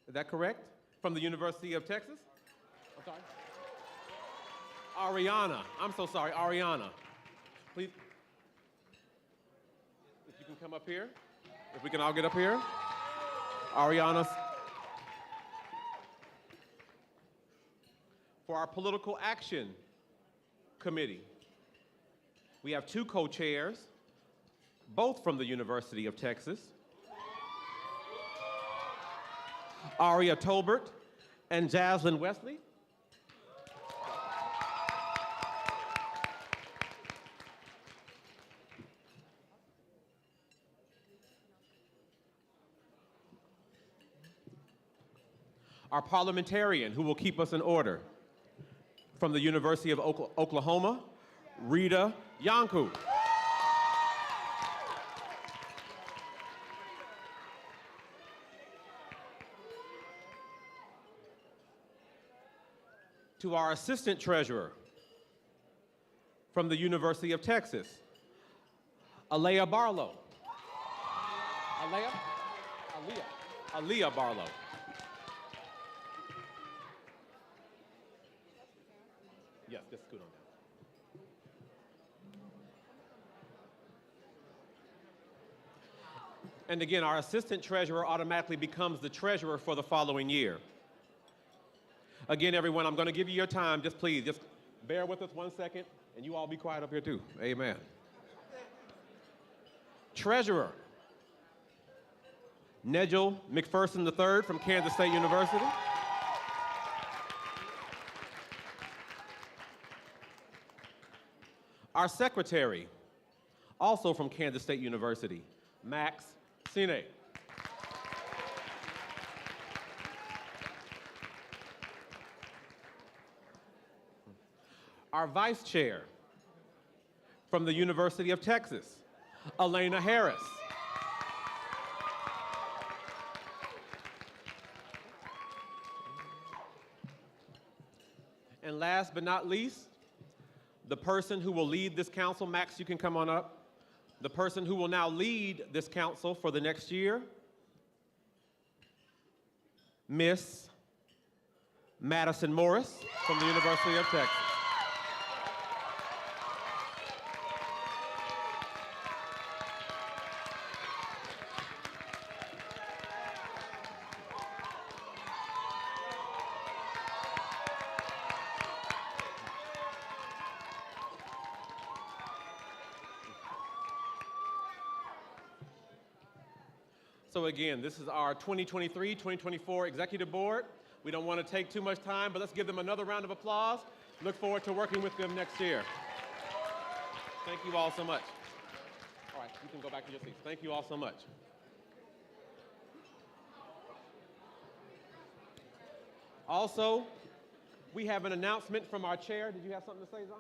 Speaker 1: is that correct? From the University of Texas? I'm sorry? Ariana, I'm so sorry, Ariana. Please, if you can come up here, if we can all get up here. Ariana. For our Political Action Committee, we have two co-chairs, both from the University of Texas, Aria Tolbert and Jaslyn Wesley. Our parliamentarian who will keep us in order, from the University of Oklahoma, Rita Yanku. To our assistant treasurer, from the University of Texas, Alea Barlow. Alea Barlow. Yes, just scoot on down. And again, our assistant treasurer automatically becomes the treasurer for the following year. Again, everyone, I'm going to give you your time. Just please, just bear with us 1 second, and you all be quiet up here too. Amen. Treasurer, Negel McPherson III from Kansas State University. Our secretary, also from Kansas State University, Max Sine. Our vice chair, from the University of Texas, Elena Harris. And last but not least, the person who will lead this council, Max, you can come on up. The person who will now lead this council for the next year, Miss Madison Morris from the University of Texas. So again, this is our 2023-2024 Executive Board. We don't want to take too much time, but let's give them another round of applause. Look forward to working with them next year. Thank you all so much. All right, you can go back to your seats. Thank you all so much. Also, we have an announcement from our chair. Did you have something to say, Zion?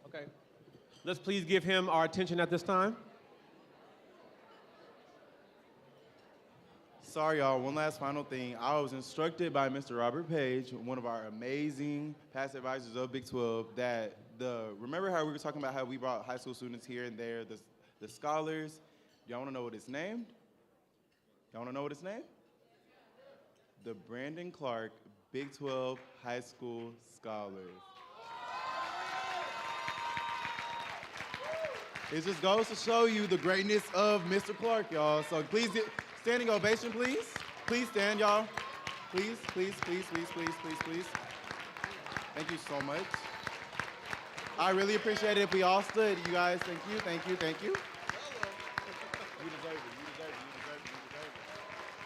Speaker 1: Okay. Let's please give him our attention at this time.
Speaker 3: Sorry, y'all. One last final thing. I was instructed by Mr. Robert Page, one of our amazing past advisors of Big 12, that remember how we were talking about how we brought high school students here and there, the scholars. Y'all want to know what it's named? Y'all want to know what it's named? The Brandon Clark Big 12 High School Scholars. It just goes to show you the greatness of Mr. Clark, y'all. So please get standing ovation, please. Please stand, y'all. Please, please, please, please, please, please, please. Thank you so much. I really appreciate it if we all stood. You guys, thank you, thank you, thank you. You deserve it, you deserve it, you deserve it, you deserve it.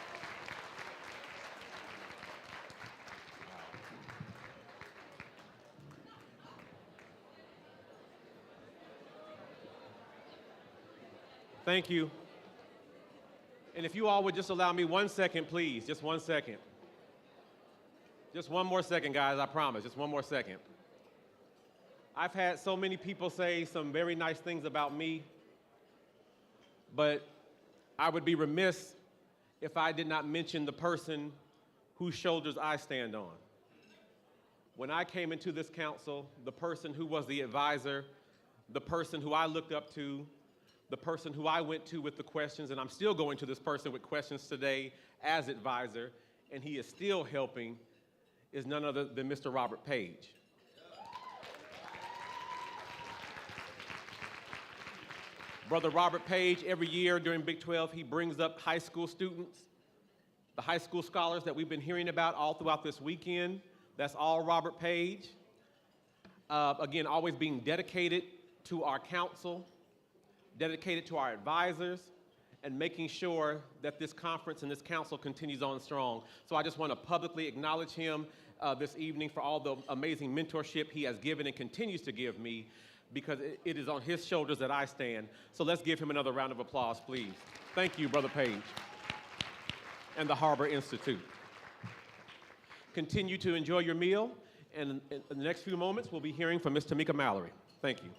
Speaker 1: Thank you. And if you all would just allow me 1 second, please, just 1 second. Just one more second, guys, I promise, just one more second. I've had so many people say some very nice things about me, but I would be remiss if I did not mention the person whose shoulders I stand on. When I came into this council, the person who was the advisor, the person who I looked up to, the person who I went to with the questions, and I'm still going to this person with questions today as advisor, and he is still helping, is none other than Mr. Robert Page. Brother Robert Page, every year during Big 12, he brings up high school students, the high school scholars that we've been hearing about all throughout this weekend. That's all Robert Page. Again, always being dedicated to our council, dedicated to our advisors, and making sure that this conference and this council continues on strong. So I just want to publicly acknowledge him this evening for all the amazing mentorship he has given and continues to give me, because it is on his shoulders that I stand. So let's give him another round of applause, please. Thank you, Brother Page and the Harbor Institute. Continue to enjoy your meal, and in the next few moments, we'll be hearing from Ms. Tamika Mallory. Thank you.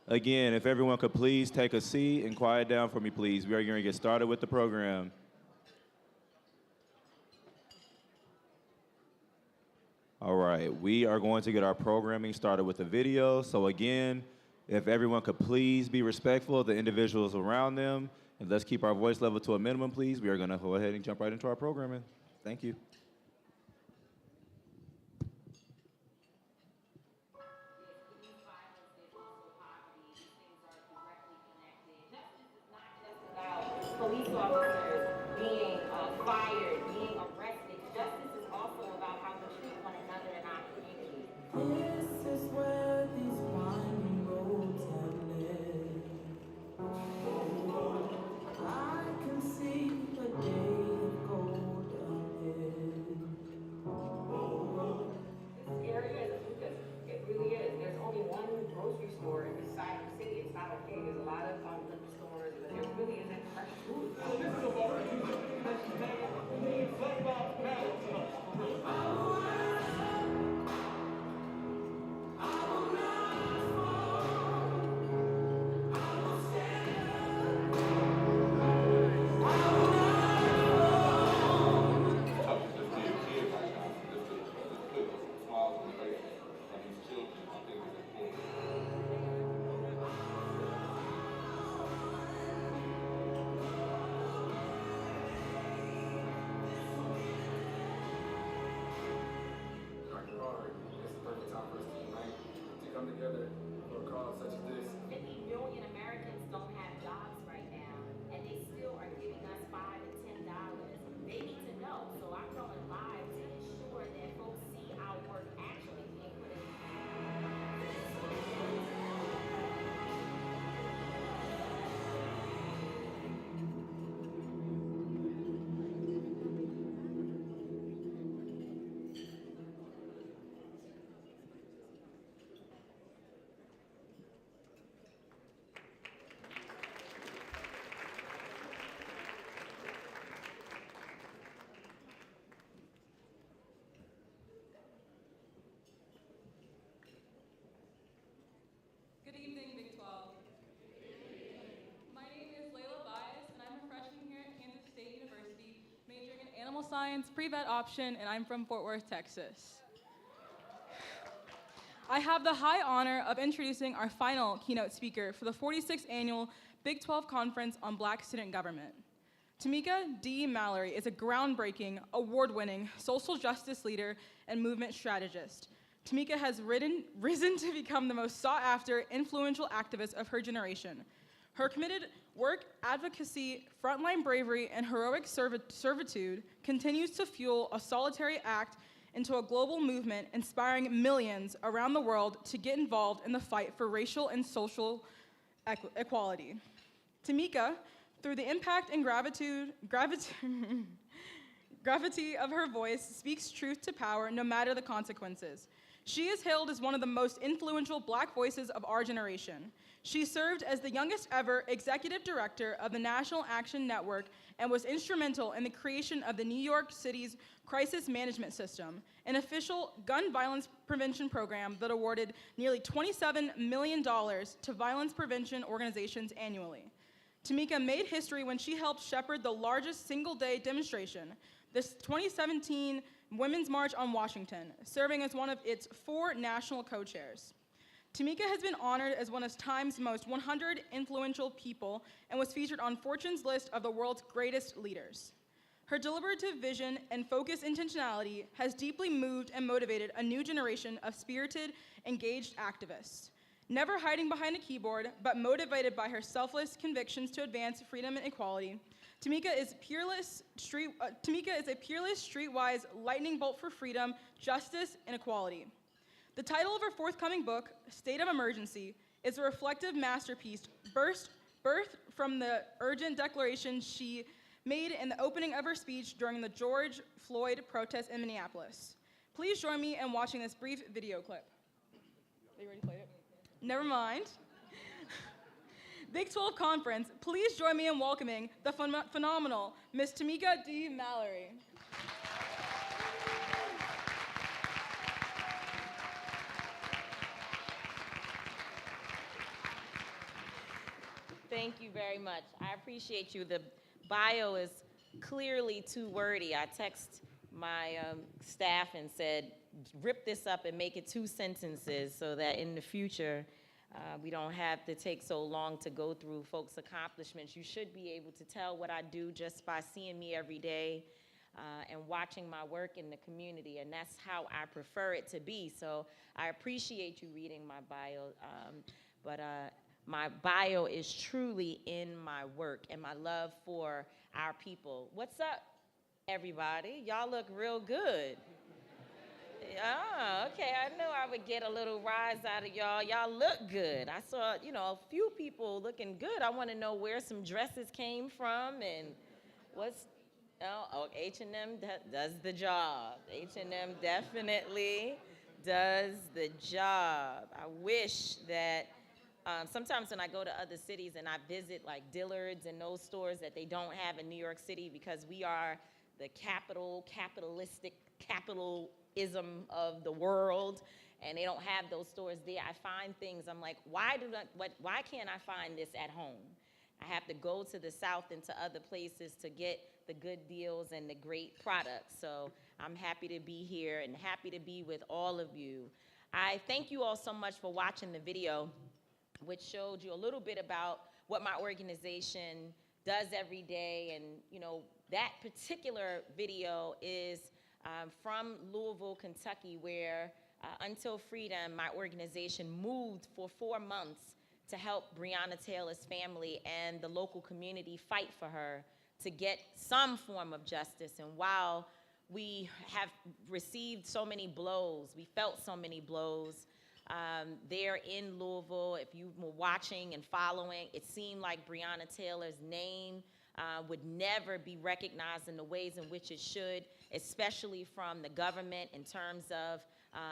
Speaker 4: Again, if everyone could please take a seat and quiet down for me, please. We are going to get started with the program. All right, we are going to get our programming started with a video. So again, if everyone could please be respectful of the individuals around them, and let's keep our voice level to a minimum, please. We are going to go ahead and jump right into our programming. Thank you.
Speaker 8: Police officers being fired, being arrested. Justice is also about how we treat one another in our community. This is where these winding roads have led. I can see the day of gold ahead. This area is because it really is. There's only one grocery store in this side of the city. It's not okay. There's a lot of liquor stores, but there really isn't fresh food.
Speaker 9: Together for a cause such as this.
Speaker 8: 50 million Americans don't have jobs right now, and they still are giving us $5 and $10. They need to know, so I'm going live to ensure that folks see our work actually being put in.
Speaker 10: Good evening, Big 12. My name is Layla Bias, and I'm a freshman here at Kansas State University, majoring in animal science, pre-vet option, and I'm from Fort Worth, Texas. I have the high honor of introducing our final keynote speaker for the 46th Annual Big 12 Conference on Black Student Government. Tamika D. Mallory is a groundbreaking, award-winning social justice leader and movement strategist. Tamika has risen to become the most sought-after, influential activist of her generation. Her committed work, advocacy, frontline bravery, and heroic servitude continues to fuel a solitary act into a global movement inspiring millions around the world to get involved in the fight for racial and social equality. Tamika, through the impact and gravity of her voice, speaks truth to power no matter the consequences. She is hailed as one of the most influential Black voices of our generation. She served as the youngest ever executive director of the National Action Network and was instrumental in the creation of the New York City's Crisis Management System, an official gun violence prevention program that awarded nearly $27 million to violence prevention organizations annually. Tamika made history when she helped shepherd the largest single-day demonstration, the 2017 Women's March on Washington, serving as one of its 4 national co-chairs. Tamika has been honored as one of Time's most 100 influential people and was featured on Fortune's list of the world's greatest leaders. Her deliberative vision and focused intentionality has deeply moved and motivated a new generation of spirited, engaged activists. Never hiding behind a keyboard, but motivated by her selfless convictions to advance freedom and equality, Tamika is a peerless, streetwise lightning bolt for freedom, justice, and equality. The title of her forthcoming book, State of Emergency, is a reflective masterpiece birthed from the urgent declaration she made in the opening of her speech during the George Floyd protest in Minneapolis. Please join me in watching this brief video clip. They already played it? Never mind. Big 12 Conference, please join me in welcoming the phenomenal Miss Tamika D. Mallory.
Speaker 8: Thank you very much. I appreciate you. The bio is clearly too wordy. I text my staff and said, rip this up and make it 2 sentences so that in the future, we don't have to take so long to go through folks' accomplishments. You should be able to tell what I do just by seeing me every day and watching my work in the community, and that's how I prefer it to be. So I appreciate you reading my bio, but my bio is truly in my work and my love for our people. What's up, everybody? Y'all look real good. Oh, okay, I knew I would get a little rise out of y'all. Y'all look good. I saw, a few people looking good. I want to know where some dresses came from and H&M does the job. H&M definitely does the job. I wish that sometimes when I go to other cities and I visit like Dillard's and those stores that they don't have in New York City because we are the capitalism of the world, and they don't have those stores there. I find things, I'm like, why can't I find this at home? I have to go to the South and to other places to get the good deals and the great products. So I'm happy to be here and happy to be with all of you. I thank you all so much for watching the video, which showed you a little bit about what my organization does every day. And that particular video is from Louisville, Kentucky, where Until Freedom, my organization, moved for 4 months to help Breonna Taylor's family and the local community fight for her to get some form of justice. And while we have received so many blows, we felt so many blows there in Louisville, if you were watching and following, it seemed like Breonna Taylor's name would never be recognized in the ways in which it should, especially from the government in terms of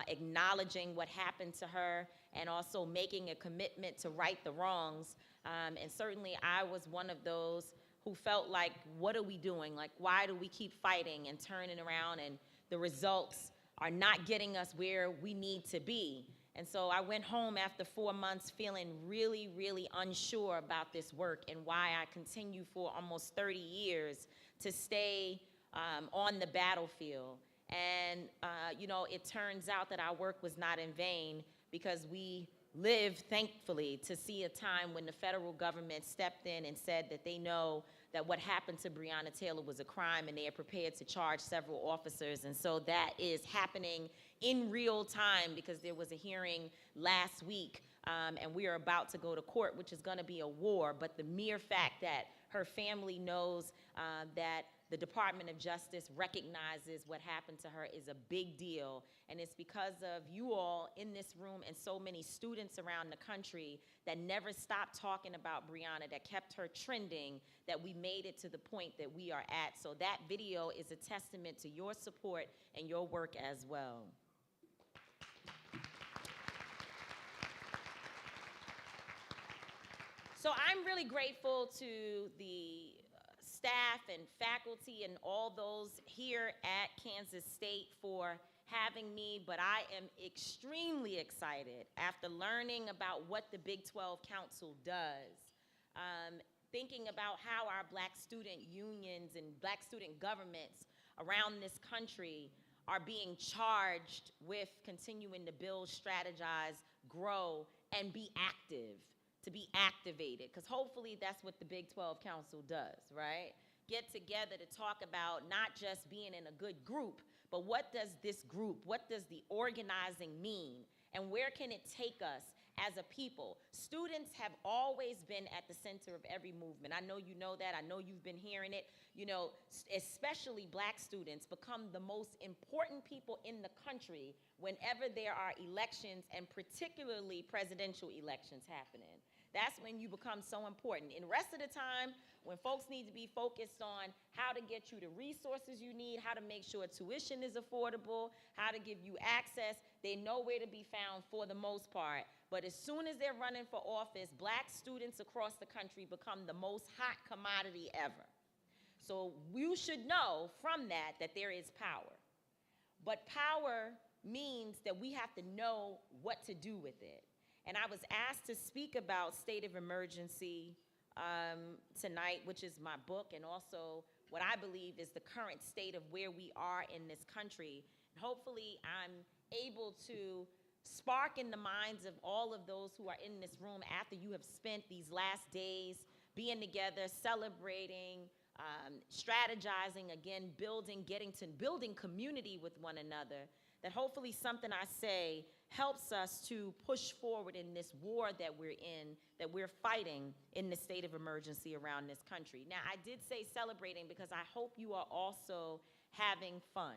Speaker 8: acknowledging what happened to her and also making a commitment to right the wrongs. And certainly I was one of those who felt like, what are we doing? Like, why do we keep fighting and turning around and the results are not getting us where we need to be? And so I went home after 4 months feeling really, really unsure about this work and why I continue for almost 30 years to stay on the battlefield. And, it turns out that our work was not in vain because we lived, thankfully, to see a time when the federal government stepped in and said that they know that what happened to Breonna Taylor was a crime and they are prepared to charge several officers. And so that is happening in real time because there was a hearing last week and we are about to go to court, which is going to be a war. But the mere fact that her family knows that the Department of Justice recognizes what happened to her is a big deal. And it's because of you all in this room and so many students around the country that never stopped talking about Breonna, that kept her trending, that we made it to the point that we are at. So that video is a testament to your support and your work as well. So I'm really grateful to the staff and faculty and all those here at Kansas State for having me, but I am extremely excited after learning about what the Big 12 Council does, thinking about how our Black student unions and Black student governments around this country are being charged with continuing to build, strategize, grow, and be active. To be activated, because hopefully that's what the Big 12 Council does, right? Get together to talk about not just being in a good group, but what does this group, what does the organizing mean, and where can it take us as a people? Students have always been at the center of every movement. I know you know that. I know you've been hearing it. Especially Black students become the most important people in the country whenever there are elections, and particularly presidential elections happening. That's when you become so important. In the rest of the time, when folks need to be focused on how to get you the resources you need, how to make sure tuition is affordable, how to give you access, they know where to be found for the most part. But as soon as they're running for office, Black students across the country become the most hot commodity ever. So you should know from that there is power. But power means that we have to know what to do with it. And I was asked to speak about state of emergency tonight, which is my book, and also what I believe is the current state of where we are in this country. Hopefully, I'm able to spark in the minds of all of those who are in this room after you have spent these last days being together, celebrating, strategizing, again, building community with one another, that hopefully something I say helps us to push forward in this war that we're fighting in the state of emergency around this country. Now, I did say celebrating because I hope you are also having fun.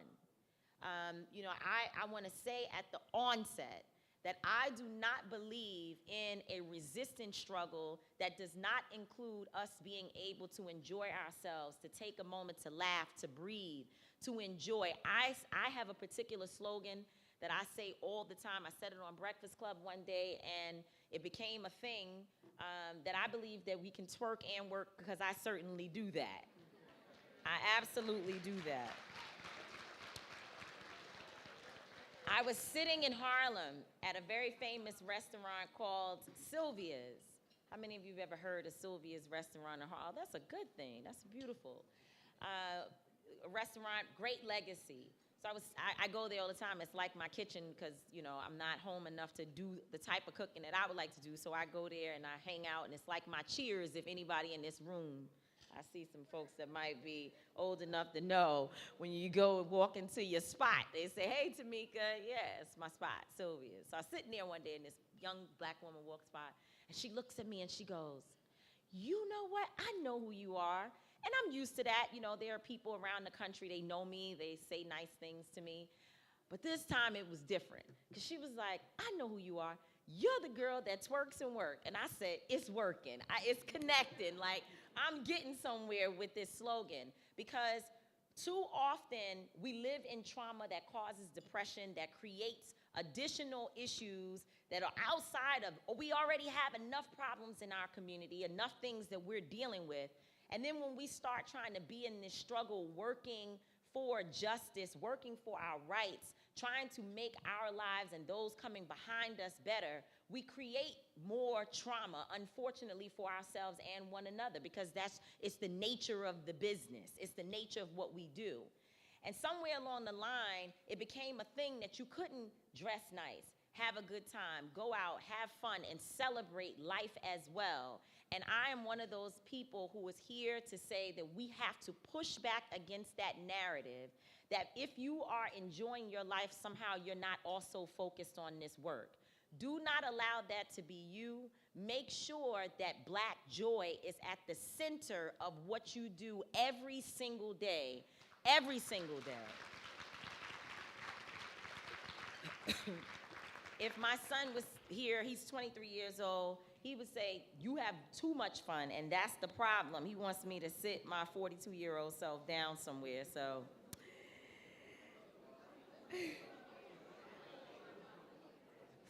Speaker 8: I want to say at the onset that I do not believe in a resistance struggle that does not include us being able to enjoy ourselves, to take a moment to laugh, to breathe, to enjoy. I have a particular slogan that I say all the time. I said it on Breakfast Club one day, and it became a thing that I believe that we can twerk and work, because I certainly do that. I absolutely do that. I was sitting in Harlem at a very famous restaurant called Sylvia's. How many of you have ever heard of Sylvia's restaurant in Harlem? Oh, that's a good thing. That's beautiful. A restaurant, great legacy. So I go there all the time. It's like my kitchen, because, I'm not home enough to do the type of cooking that I would like to do. So I go there and I hang out, and it's like my Cheers, if anybody in this room. I see some folks that might be old enough to know when you go and walk into your spot, they say, "Hey, Tamika, yeah, it's my spot, Sylvia." So I was sitting there one day, and this young black woman walks by, and she looks at me and she goes, "You know what? I know who you are." And I'm used to that. There are people around the country, they know me, they say nice things to me. But this time it was different, because she was like, "I know who you are. You're the girl that twerks and work." And I said, "It's working. It's connecting. Like, I'm getting somewhere with this slogan." Because too often we live in trauma that causes depression, that creates additional issues that are outside of, or we already have enough problems in our community, enough things that we're dealing with. And then when we start trying to be in this struggle, working for justice, working for our rights, trying to make our lives and those coming behind us better, we create more trauma, unfortunately, for ourselves and one another, because it's the nature of the business. It's the nature of what we do. And somewhere along the line, it became a thing that you couldn't dress nice, have a good time, go out, have fun, and celebrate life as well. And I am one of those people who is here to say that we have to push back against that narrative, that if you are enjoying your life, somehow you're not also focused on this work. Do not allow that to be you. Make sure that Black joy is at the center of what you do every single day. Every single day. If my son was here, he's 23 years old, he would say, "You have too much fun," and that's the problem. He wants me to sit my 42-year-old self down somewhere, so.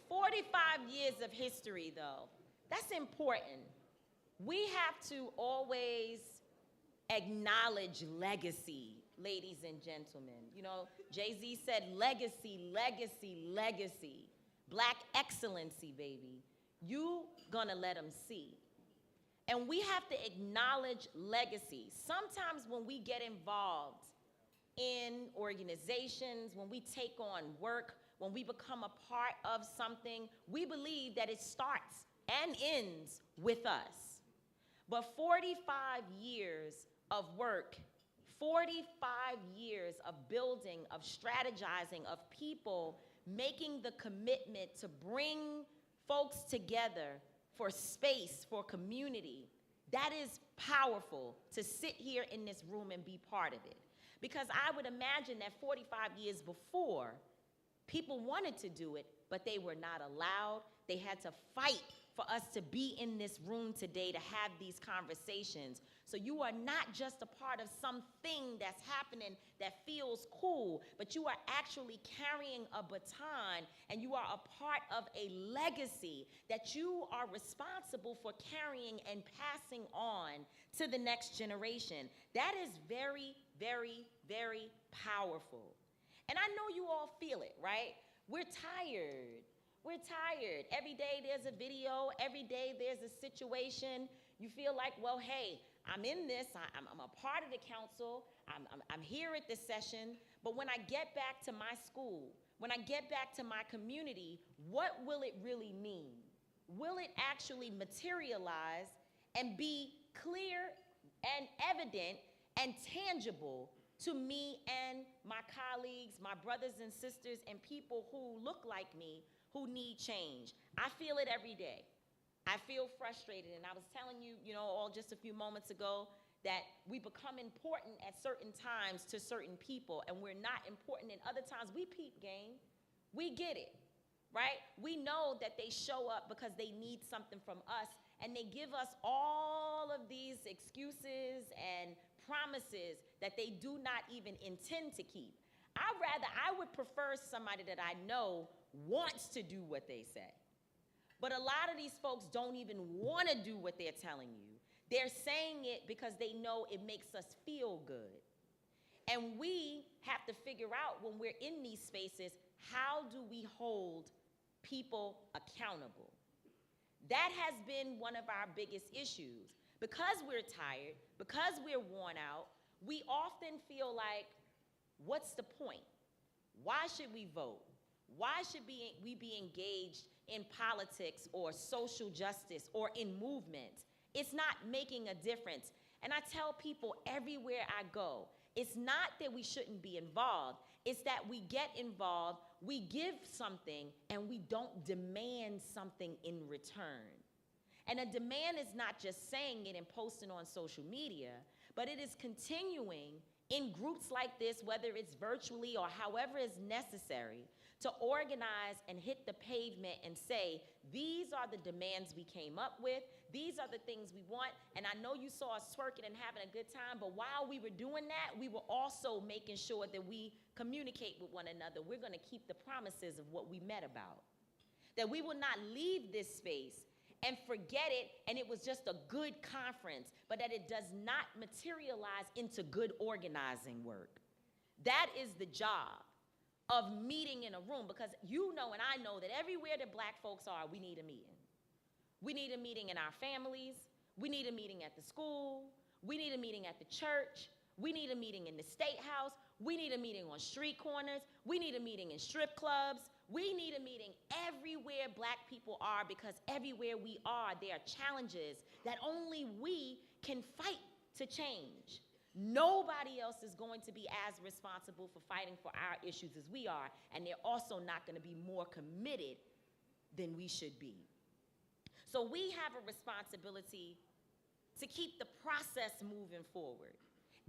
Speaker 8: 45 years of history, though. That's important. We have to always acknowledge legacy, ladies and gentlemen. Jay-Z said legacy, legacy, legacy. Black excellency, baby. You gonna let them see. And we have to acknowledge legacy. Sometimes when we get involved in organizations, when we take on work, when we become a part of something, we believe that it starts and ends with us. But 45 years of work, 45 years of building, of strategizing, of people making the commitment to bring folks together for space, for community, that is powerful to sit here in this room and be part of it. Because I would imagine that 45 years before, people wanted to do it, but they were not allowed. They had to fight for us to be in this room today to have these conversations. So you are not just a part of something that's happening that feels cool, but you are actually carrying a baton, and you are a part of a legacy that you are responsible for carrying and passing on to the next generation. That is very, very, very powerful. And I know you all feel it, right? We're tired. We're tired. Every day there's a video. Every day there's a situation. You feel like, well, hey, I'm in this, I'm a part of the council, I'm here at this session, but when I get back to my school, when I get back to my community, what will it really mean? Will it actually materialize and be clear and evident and tangible to me and my colleagues, my brothers and sisters, and people who look like me who need change? I feel it every day. I feel frustrated, and I was telling you, all just a few moments ago, that we become important at certain times to certain people, and we're not important in other times. We peep game. We get it, right? We know that they show up because they need something from us, and they give us all of these excuses and promises that they do not even intend to keep. I would prefer somebody that I know wants to do what they say. But a lot of these folks don't even want to do what they're telling you. They're saying it because they know it makes us feel good. And we have to figure out when we're in these spaces, how do we hold people accountable? That has been one of our biggest issues. Because we're tired, because we're worn out, we often feel like, what's the point? Why should we vote? Why should we be engaged in politics or social justice or in movements? It's not making a difference. And I tell people everywhere I go, it's not that we shouldn't be involved. It's that we get involved, we give something, and we don't demand something in return. And a demand is not just saying it and posting on social media, but it is continuing in groups like this, whether it's virtually or however is necessary, to organize and hit the pavement and say, these are the demands we came up with, these are the things we want, and I know you saw us twerking and having a good time, but while we were doing that, we were also making sure that we communicate with one another. We're gonna keep the promises of what we met about. That we will not leave this space and forget it, and it was just a good conference, but that it does not materialize into good organizing work. That is the job of meeting in a room, because you know and I know that everywhere that Black folks are, we need a meeting. We need a meeting in our families, we need a meeting at the school, we need a meeting at the church, we need a meeting in the State House, we need a meeting on street corners, we need a meeting in strip clubs, we need a meeting everywhere Black people are, because everywhere we are, there are challenges that only we can fight to change. Nobody else is going to be as responsible for fighting for our issues as we are, and they're also not going to be more committed than we should be. So we have a responsibility to keep the process moving forward.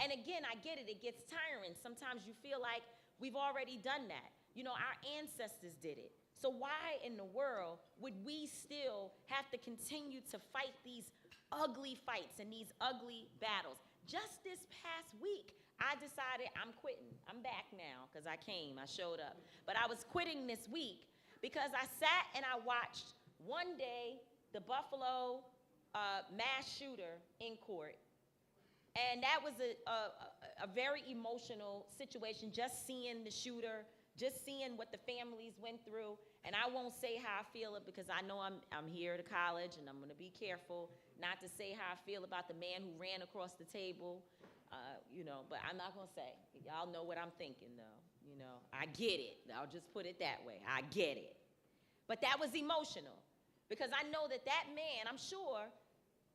Speaker 8: And again, I get it, it gets tiring. Sometimes you feel like we've already done that. Our ancestors did it. So why in the world would we still have to continue to fight these ugly fights and these ugly battles? Just this past week, I decided I'm quitting. I'm back now because I showed up. But I was quitting this week because I sat and I watched one day the Buffalo mass shooter in court. And that was a very emotional situation, just seeing the shooter, just seeing what the families went through. And I won't say how I feel it because I know I'm here at college and I'm gonna be careful not to say how I feel about the man who ran across the table, but I'm not gonna say. Y'all know what I'm thinking though, I get it. I'll just put it that way, I get it. But that was emotional because I know that man, I'm sure,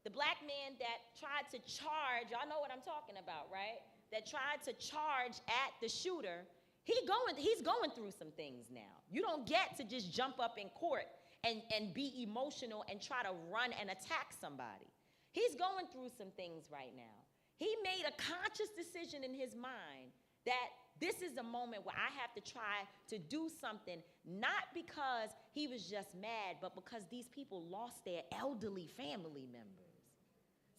Speaker 8: the Black man that tried to charge, y'all know what I'm talking about, right? That tried to charge at the shooter, he's going through some things now. You don't get to just jump up in court and be emotional and try to run and attack somebody. He's going through some things right now. He made a conscious decision in his mind that this is a moment where I have to try to do something, not because he was just mad, but because these people lost their elderly family members.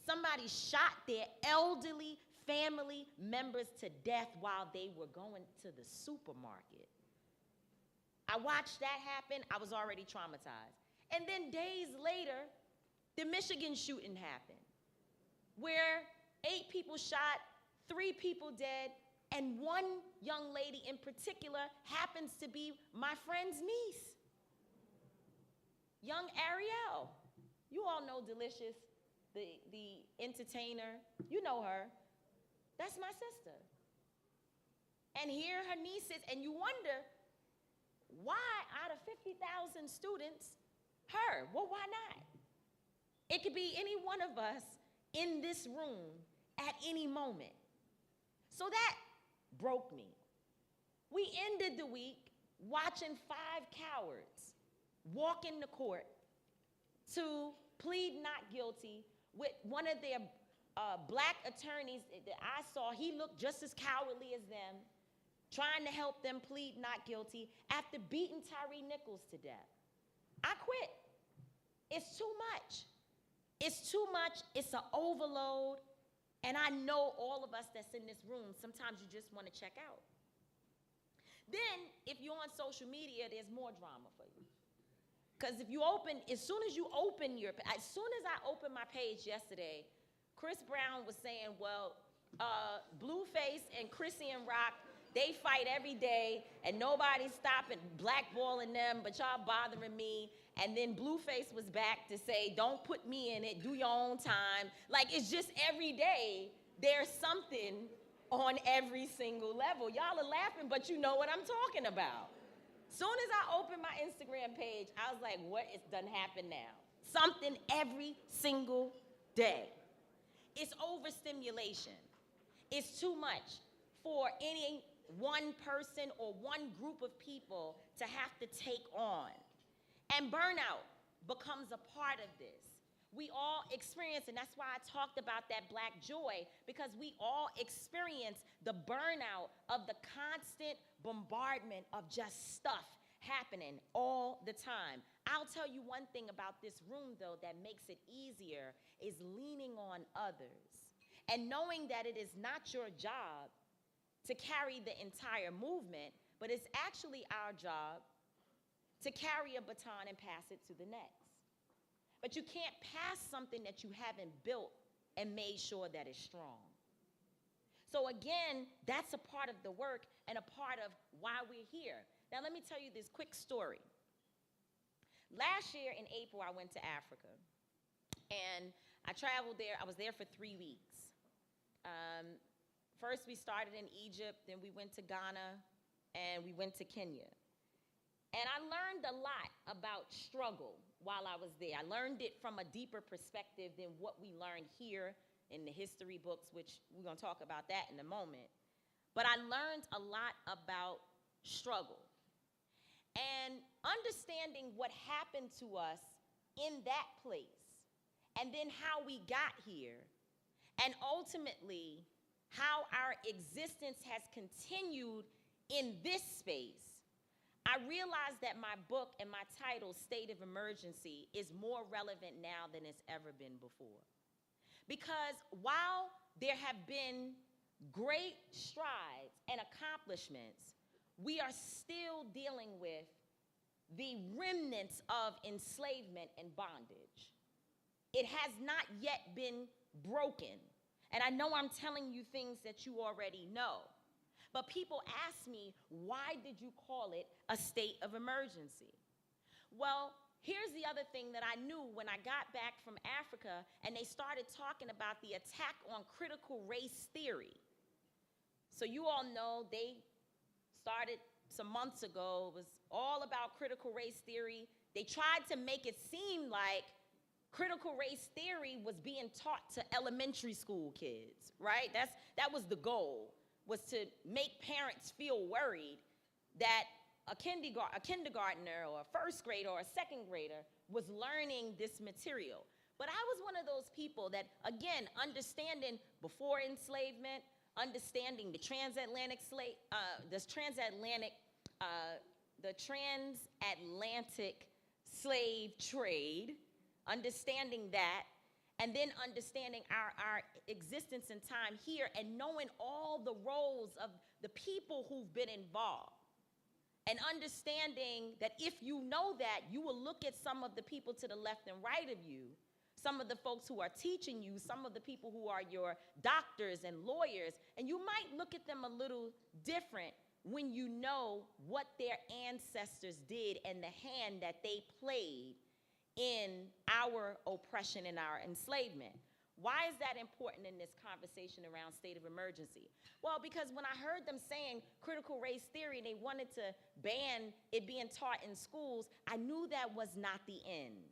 Speaker 8: Somebody shot their elderly family members to death while they were going to the supermarket. I watched that happen. I was already traumatized. And then days later, the Michigan shooting happened, where 8 people shot, 3 people dead, and one young lady in particular happens to be my friend's niece, young Ariel. You all know Delicious. the entertainer, you know her, that's my sister. And here her niece is, and you wonder, why out of 50,000 students, her? Well, why not? It could be any one of us in this room at any moment. So that broke me. We ended the week watching 5 cowards walk into court to plead not guilty with one of their black attorneys that I saw. He looked just as cowardly as them, trying to help them plead not guilty after beating Tyree Nichols to death. I quit. It's too much. It's too much. It's an overload. And I know all of us that's in this room, sometimes you just want to check out. Then, if you're on social media, there's more drama for you. Because if you open, as soon as I opened my page yesterday, Chris Brown was saying, well, Blueface and Chrissy and Rock, they fight every day, and nobody's stopping blackballing them, but y'all bothering me. And then Blueface was back to say, don't put me in it, do your own time. Like, it's just every day, there's something on every single level. Y'all are laughing, but you know what I'm talking about. Soon as I opened my Instagram page, I was like, what is done happened now? Something every single day. It's overstimulation. It's too much for any one person or one group of people to have to take on. And burnout becomes a part of this. We all experience, and that's why I talked about that Black joy, because we all experience the burnout of the constant bombardment of just stuff happening all the time. I'll tell you one thing about this room, though, that makes it easier is leaning on others and knowing that it is not your job to carry the entire movement, but it's actually our job to carry a baton and pass it to the next. But you can't pass something that you haven't built and made sure that it's strong. So again, that's a part of the work and a part of why we're here. Now let me tell you this quick story. Last year in April, I went to Africa. And I traveled there. I was there for 3 weeks. First, we started in Egypt, then we went to Ghana, and we went to Kenya. And I learned a lot about struggle while I was there. I learned it from a deeper perspective than what we learned here in the history books, which we're going to talk about that in a moment. But I learned a lot about struggle. And understanding what happened to us in that place, and then how we got here, and ultimately how our existence has continued in this space, I realized that my book and my title, State of Emergency, is more relevant now than it's ever been before. Because while there have been great strides and accomplishments, we are still dealing with the remnants of enslavement and bondage. It has not yet been broken. And I know I'm telling you things that you already know. But people ask me, why did you call it a state of emergency? Well, here's the other thing that I knew when I got back from Africa and they started talking about the attack on critical race theory. So you all know they started some months ago. It was all about critical race theory. They tried to make it seem like critical race theory was being taught to elementary school kids, right? That was the goal, was to make parents feel worried that a kindergartner or a first grader or a second grader was learning this material. But I was one of those people that, again, understanding before enslavement, understanding the transatlantic slave trade, understanding that, and then understanding our existence in time here and knowing all the roles of the people who've been involved. And understanding that if you know that, you will look at some of the people to the left and right of you, some of the folks who are teaching you, some of the people who are your doctors and lawyers, and you might look at them a little different when you know what their ancestors did and the hand that they played in our oppression and our enslavement. Why is that important in this conversation around state of emergency? Well, because when I heard them saying critical race theory and they wanted to ban it being taught in schools, I knew that was not the end.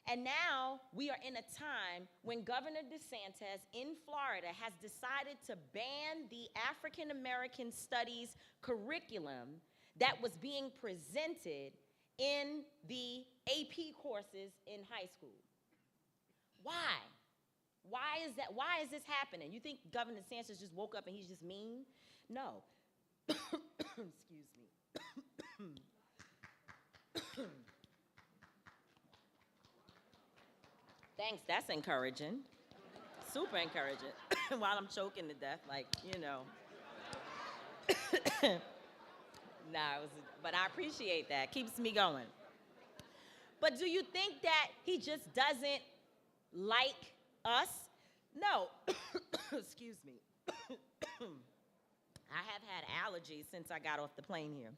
Speaker 8: And now we are in a time when Governor DeSantis in Florida has decided to ban the African American Studies curriculum that was being presented in the AP courses in high school. Why? Why is that? Why is this happening? You think Governor DeSantis just woke up and he's just mean? No. Excuse me. Thanks, that's encouraging. Super encouraging. While I'm choking to death, like, you know. But I appreciate that. Keeps me going. But do you think that he just doesn't like us? No. Excuse me. I have had allergies since I got off the plane here.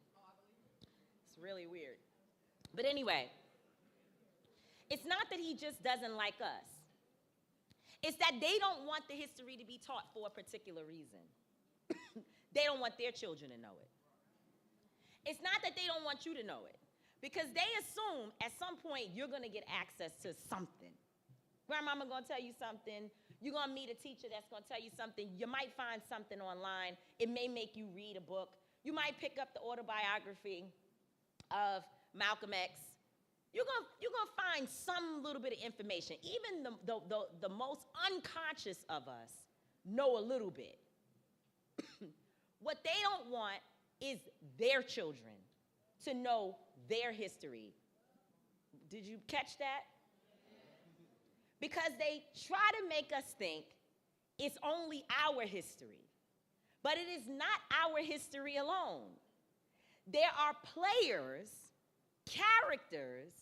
Speaker 8: It's really weird. But anyway, it's not that he just doesn't like us. It's that they don't want the history to be taught for a particular reason. They don't want their children to know it. It's not that they don't want you to know it, because they assume at some point you're going to get access to something. Grandmama going to tell you something. You're going to meet a teacher that's going to tell you something. You might find something online. It may make you read a book. You might pick up the autobiography of Malcolm X. You're gonna find some little bit of information. Even the most unconscious of us know a little bit. What they don't want is their children to know their history. Did you catch that? Because they try to make us think it's only our history. But it is not our history alone. There are players, characters,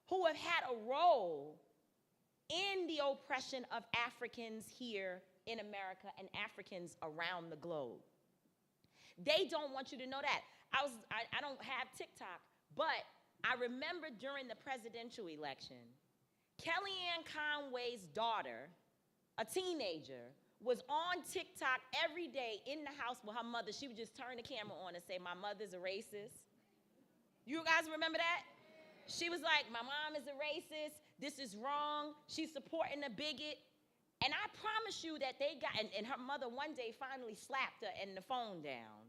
Speaker 8: who have had a role in the oppression of Africans here in America and Africans around the globe. They don't want you to know that. I don't have TikTok, but I remember during the presidential election, Kellyanne Conway's daughter, a teenager, was on TikTok every day in the house with her mother. She would just turn the camera on and say, "My mother's a racist." You guys remember that? She was like, "My mom is a racist. This is wrong. She's supporting a bigot." And I promise you that they got, and her mother one day finally slapped her and the phone down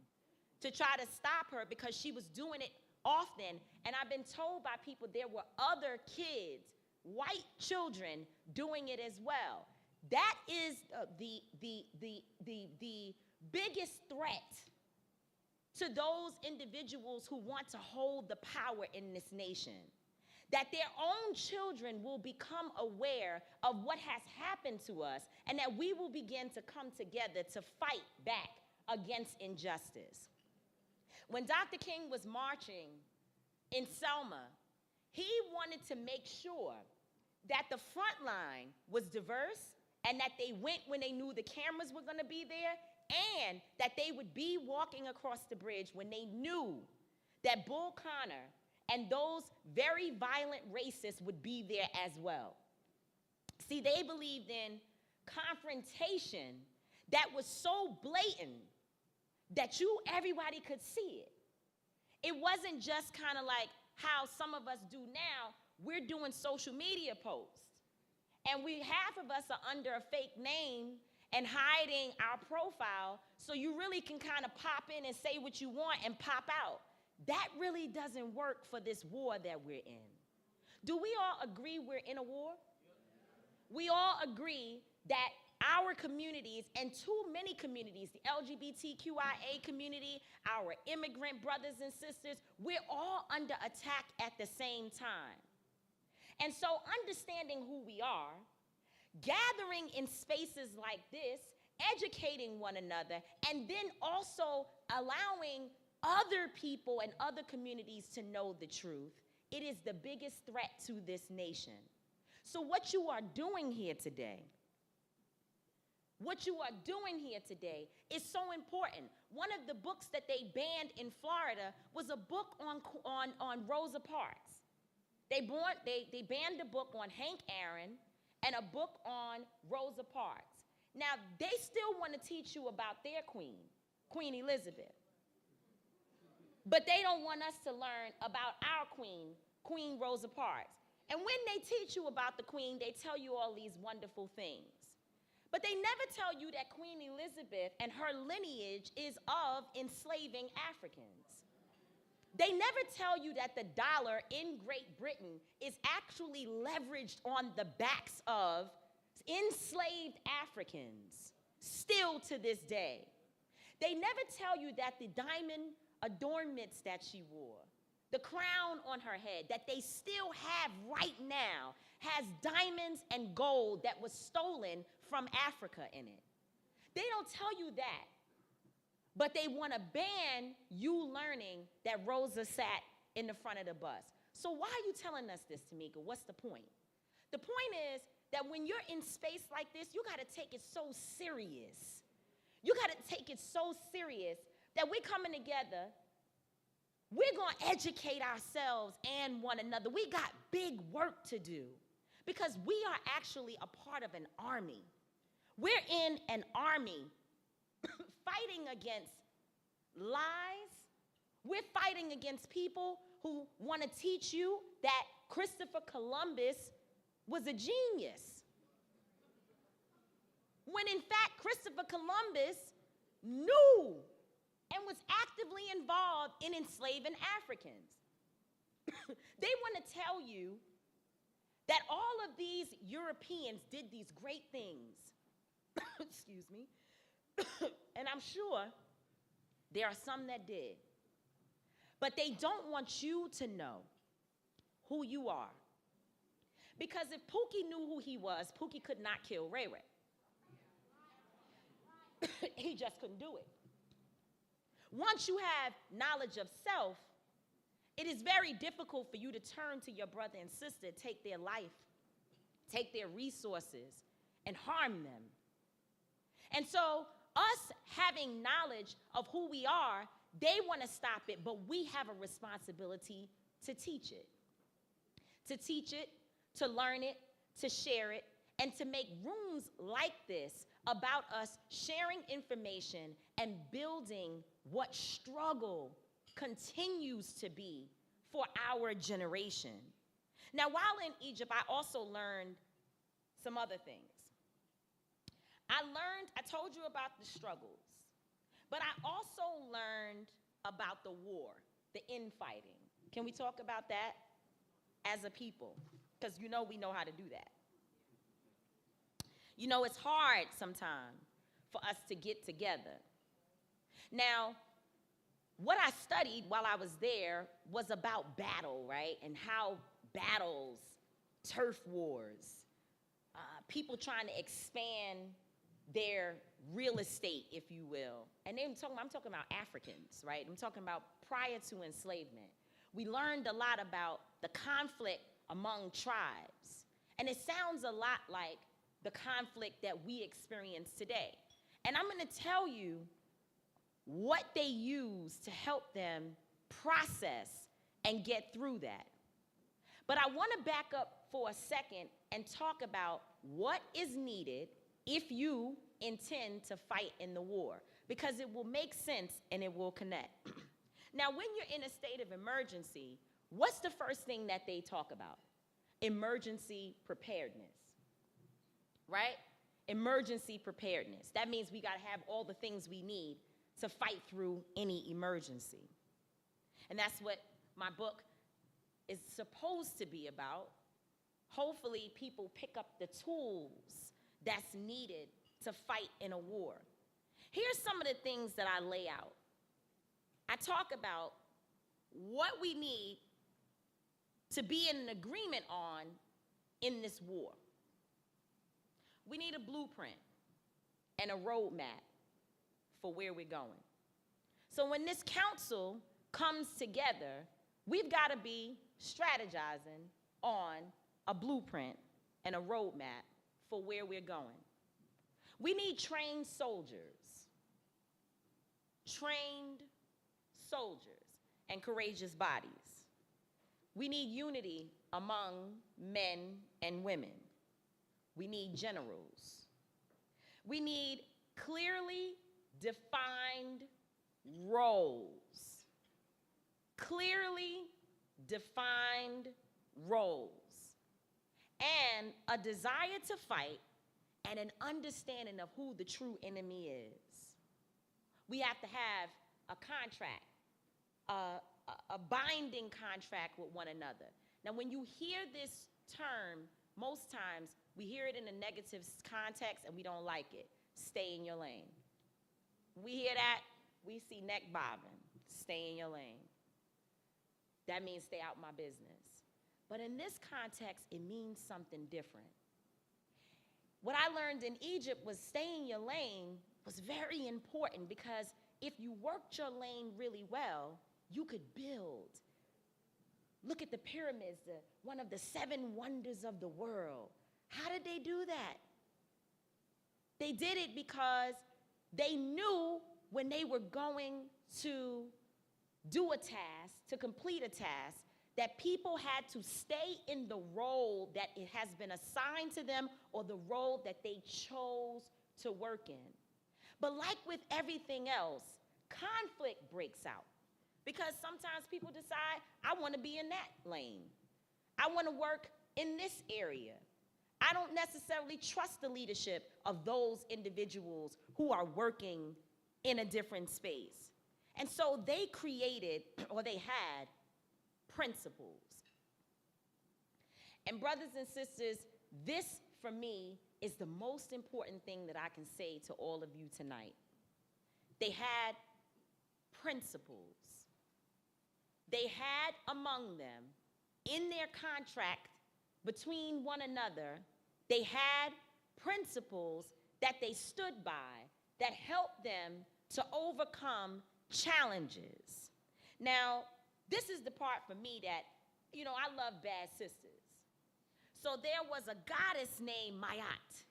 Speaker 8: to try to stop her because she was doing it often. And I've been told by people there were other kids, white children, doing it as well. That is the biggest threat to those individuals who want to hold the power in this nation. That their own children will become aware of what has happened to us, and that we will begin to come together to fight back against injustice. When Dr. King was marching in Selma, he wanted to make sure that the front line was diverse and that they went when they knew the cameras were going to be there, and that they would be walking across the bridge when they knew that Bull Connor and those very violent racists would be there as well. See, they believed in confrontation that was so blatant that everybody could see it. It wasn't just kind of like how some of us do now. We're doing social media posts, and half of us are under a fake name and hiding our profile, so you really can kind of pop in and say what you want and pop out. That really doesn't work for this war that we're in. Do we all agree we're in a war? We all agree that our communities, and too many communities, the LGBTQIA community, our immigrant brothers and sisters, we're all under attack at the same time. And so understanding who we are, gathering in spaces like this, educating one another, and then also allowing other people and other communities to know the truth, it is the biggest threat to this nation. So what you are doing here today is so important. One of the books that they banned in Florida was a book on Rosa Parks. They banned a book on Hank Aaron and a book on Rosa Parks. Now, they still want to teach you about their queen, Queen Elizabeth. But they don't want us to learn about our queen, Queen Rosa Parks. And when they teach you about the queen, they tell you all these wonderful things. But they never tell you that Queen Elizabeth and her lineage is of enslaving Africans. They never tell you that the dollar in Great Britain is actually leveraged on the backs of enslaved Africans, still to this day. They never tell you that the diamond adornments that she wore, the crown on her head that they still have right now, has diamonds and gold that was stolen from Africa in it. They don't tell you that. But they want to ban you learning that Rosa sat in the front of the bus. So why are you telling us this, Tamika? What's the point? The point is that when you're in space like this, you got to take it so serious. You got to take it so serious that we're coming together. We're going to educate ourselves and one another. We got big work to do because we are actually a part of an army. We're in an army fighting against lies. We're fighting against people who want to teach you that Christopher Columbus was a genius. When in fact, Christopher Columbus knew and was actively involved in enslaving Africans. They want to tell you that all of these Europeans did these great things. Excuse me. And I'm sure there are some that did. But they don't want you to know who you are. Because if Pookie knew who he was, Pookie could not kill Ray Ray. He just couldn't do it. Once you have knowledge of self, it is very difficult for you to turn to your brother and sister, take their life, take their resources, and harm them. And so, us having knowledge of who we are, they want to stop it, but we have a responsibility to teach it. To teach it, to learn it, to share it, and to make rooms like this about us sharing information and building what struggle continues to be for our generation. Now, while in Egypt, I also learned some other things. I told you about the struggles, but I also learned about the war, the infighting. Can we talk about that as a people? Because you know we know how to do that. You know, it's hard sometimes for us to get together. Now, what I studied while I was there was about battle, right? And how battles, turf wars, people trying to expand their real estate, if you will. And I'm talking about Africans, right? I'm talking about prior to enslavement. We learned a lot about the conflict among tribes. And it sounds a lot like the conflict that we experience today. And I'm going to tell you what they use to help them process and get through that. But I want to back up for a second and talk about what is needed if you intend to fight in the war, because it will make sense and it will connect. Now, when you're in a state of emergency, what's the first thing that they talk about? Emergency preparedness, right? Emergency preparedness. That means we got to have all the things we need to fight through any emergency. And that's what my book is supposed to be about. Hopefully, people pick up the tools that's needed to fight in a war. Here's some of the things that I lay out. I talk about what we need to be in an agreement on in this war. We need a blueprint and a roadmap for where we're going. So when this council comes together, we've got to be strategizing on a blueprint and a roadmap for where we're going. We need trained soldiers and courageous bodies. We need unity among men and women. We need generals. We need clearly defined roles. Clearly defined roles. And a desire to fight and an understanding of who the true enemy is. We have to have a contract, a binding contract with one another. Now, when you hear this term, most times we hear it in a negative context and we don't like it. Stay in your lane. We hear that, we see neck bobbing. Stay in your lane. That means stay out my business. But in this context, it means something different. What I learned in Egypt was staying in your lane was very important, because if you worked your lane really well, you could build. Look at the pyramids, one of the 7 wonders of the world. How did they do that? They did it because they knew when they were going to do a task, to complete a task, that people had to stay in the role that it has been assigned to them or the role that they chose to work in. But like with everything else, conflict breaks out, because sometimes people decide, I want to be in that lane. I want to work in this area. I don't necessarily trust the leadership of those individuals who are working in a different space. And so they created, or they had, principles. And brothers and sisters, this for me is the most important thing that I can say to all of you tonight. They had principles. They had among them, in their contract between one another, they had principles that they stood by that helped them to overcome challenges. Now, this is the part for me that, I love bad sisters. So there was a goddess named Mayat.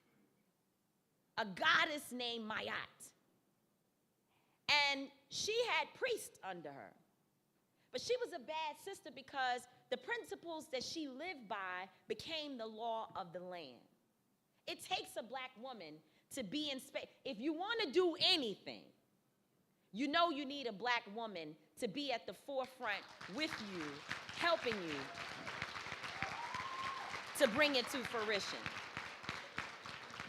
Speaker 8: A goddess named Mayat. And she had priests under her. But she was a bad sister because the principles that she lived by became the law of the land. It takes a black woman to be in space. If you want to do anything, you need a black woman to be at the forefront with you, helping you to bring it to fruition.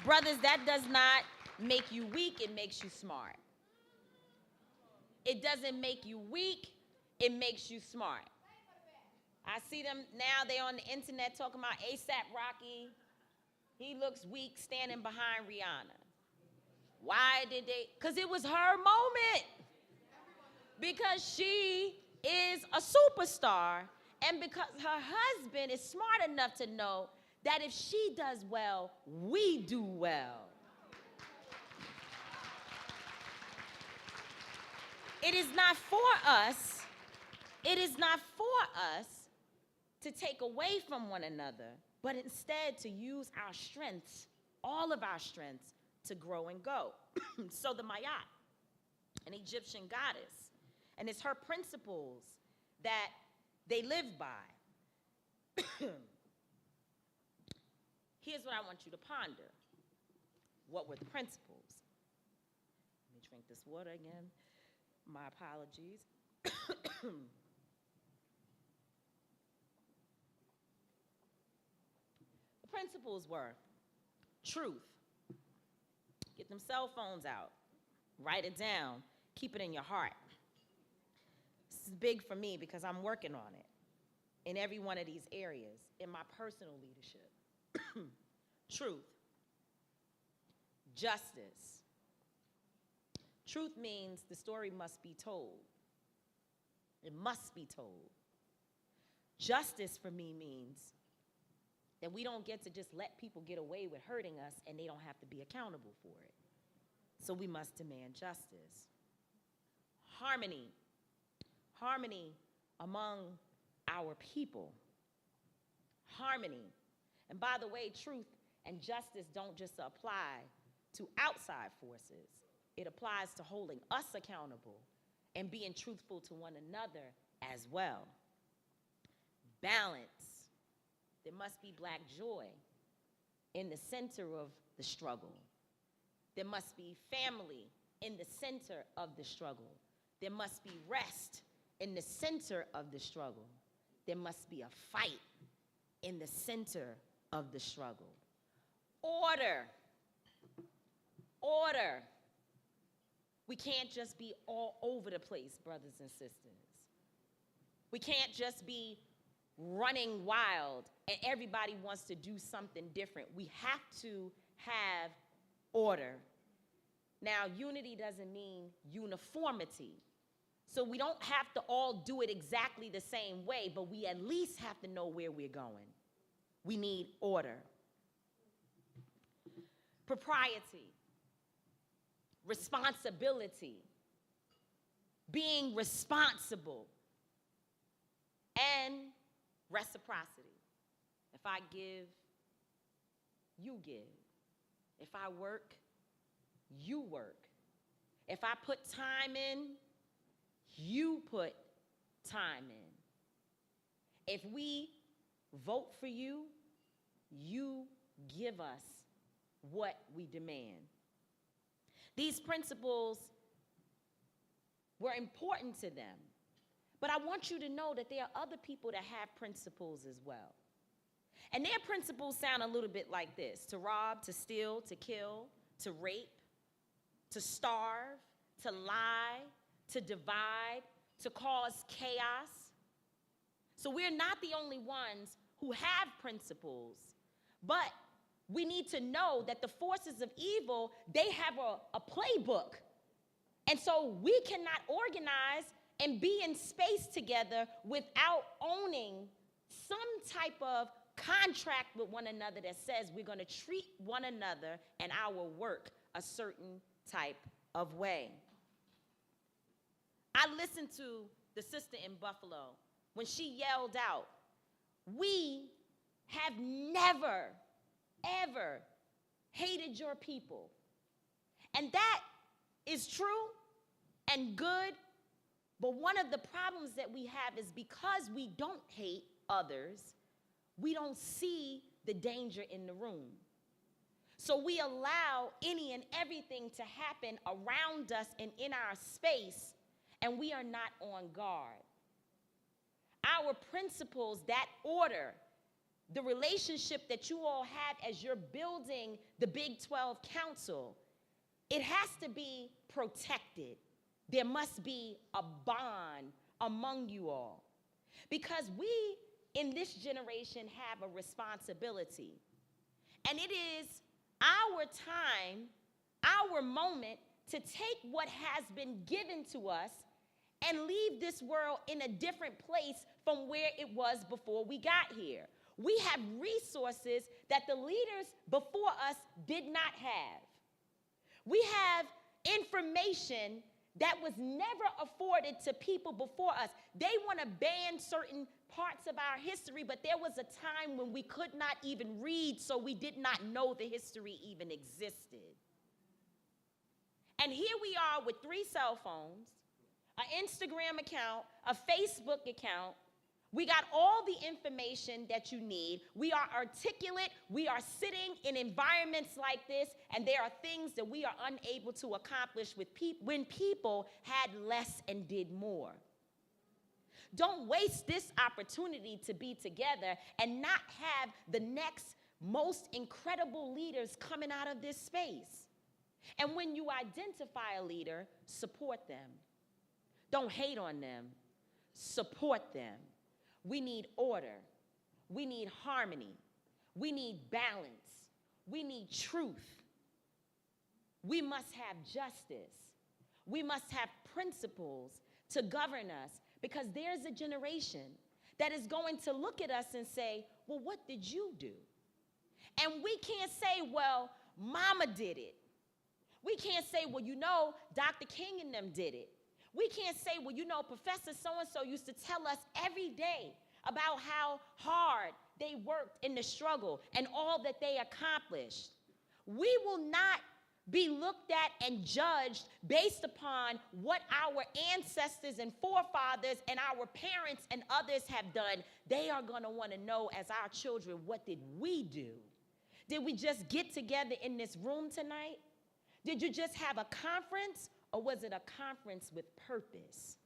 Speaker 8: Brothers, that does not make you weak, it makes you smart. It doesn't make you weak, it makes you smart. I see them now, they're on the internet talking about A$AP Rocky. He looks weak standing behind Rihanna. Why did they? Because it was her moment. Because she is a superstar, and because her husband is smart enough to know that if she does well, we do well. It is not for us, to take away from one another, but instead to use our strengths, all of our strengths, to grow and go. So the Mayat, an Egyptian goddess, and it's her principles that they live by. Here's what I want you to ponder. What were the principles? Let me drink this water again. My apologies. The principles were truth. Get them cell phones out. Write it down. Keep it in your heart. This is big for me because I'm working on it in every one of these areas, in my personal leadership. Truth. Justice. Truth means the story must be told. It must be told. Justice for me means that we don't get to just let people get away with hurting us and they don't have to be accountable for it. So we must demand justice. Harmony. Harmony among our people. Harmony. And by the way, truth and justice don't just apply to outside forces. It applies to holding us accountable and being truthful to one another as well. balance. There must be Black joy in the center of the struggle. There must be family in the center of the struggle. There must be rest in the center of the struggle. There must be a fight in the center of the struggle. Order. Order. We can't just be all over the place, brothers and sisters. We can't just be running wild and everybody wants to do something different. We have to have order. Now, unity doesn't mean uniformity. So we don't have to all do it exactly the same way, but we at least have to know where we're going. We need order. Propriety, responsibility, being responsible, and reciprocity. If I give, you give. If I work, you work. If I put time in, you put time in. If we vote for you, you give us what we demand. These principles were important to them, but I want you to know that there are other people that have principles as well. And their principles sound a little bit like this: to rob, to steal, to kill, to rape, to starve, to lie, to divide, to cause chaos. So we're not the only ones who have principles, but we need to know that the forces of evil, they have a playbook. And so we cannot organize and be in space together without owning some type of contract with one another that says we're going to treat one another and our work a certain type of way. I listened to the sister in Buffalo when she yelled out, "We have never, ever hated your people." And that is true and good, but one of the problems that we have is because we don't hate others, we don't see the danger in the room. So we allow any and everything to happen around us and in our space, and we are not on guard. Our principles, that order, the relationship that you all have as you're building the Big 12 Council, it has to be protected. There must be a bond among you all. Because we, in this generation, have a responsibility. And it is our time, our moment, to take what has been given to us and leave this world in a different place from where it was before we got here. We have resources that the leaders before us did not have. We have information that was never afforded to people before us. They want to ban certain parts of our history, but there was a time when we could not even read, so we did not know the history even existed. And here we are with 3 cell phones, an Instagram account, a Facebook account. We got all the information that you need. We are articulate. We are sitting in environments like this, and there are things that we are unable to accomplish with when people had less and did more. Don't waste this opportunity to be together and not have the next most incredible leaders coming out of this space. And when you identify a leader, support them. Don't hate on them. Support them. We need order. We need harmony. We need balance. We need truth. We must have justice. We must have principles to govern us, because there's a generation that is going to look at us and say, well, what did you do? And we can't say, well, mama did it. We can't say, well, you know, Dr. King and them did it. We can't say, well, you know, Professor so-and-so used to tell us every day about how hard they worked in the struggle and all that they accomplished. We will not be looked at and judged based upon what our ancestors and forefathers and our parents and others have done. They are going to want to know, as our children, what did we do? Did we just get together in this room tonight? Did you just have a conference, or was it a conference with purpose?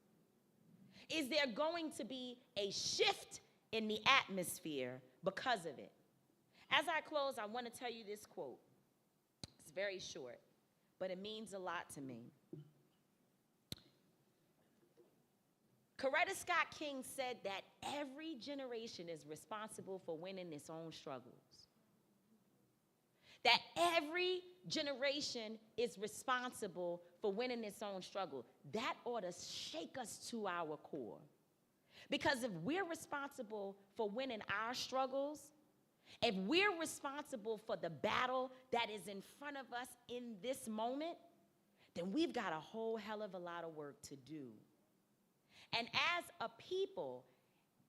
Speaker 8: Is there going to be a shift in the atmosphere because of it? As I close, I want to tell you this quote. It's very short, but it means a lot to me. Coretta Scott King said that every generation is responsible for winning its own struggles. That every generation is responsible for winning its own struggle. That ought to shake us to our core. Because if we're responsible for winning our struggles, if we're responsible for the battle that is in front of us in this moment, then we've got a whole hell of a lot of work to do. And as a people,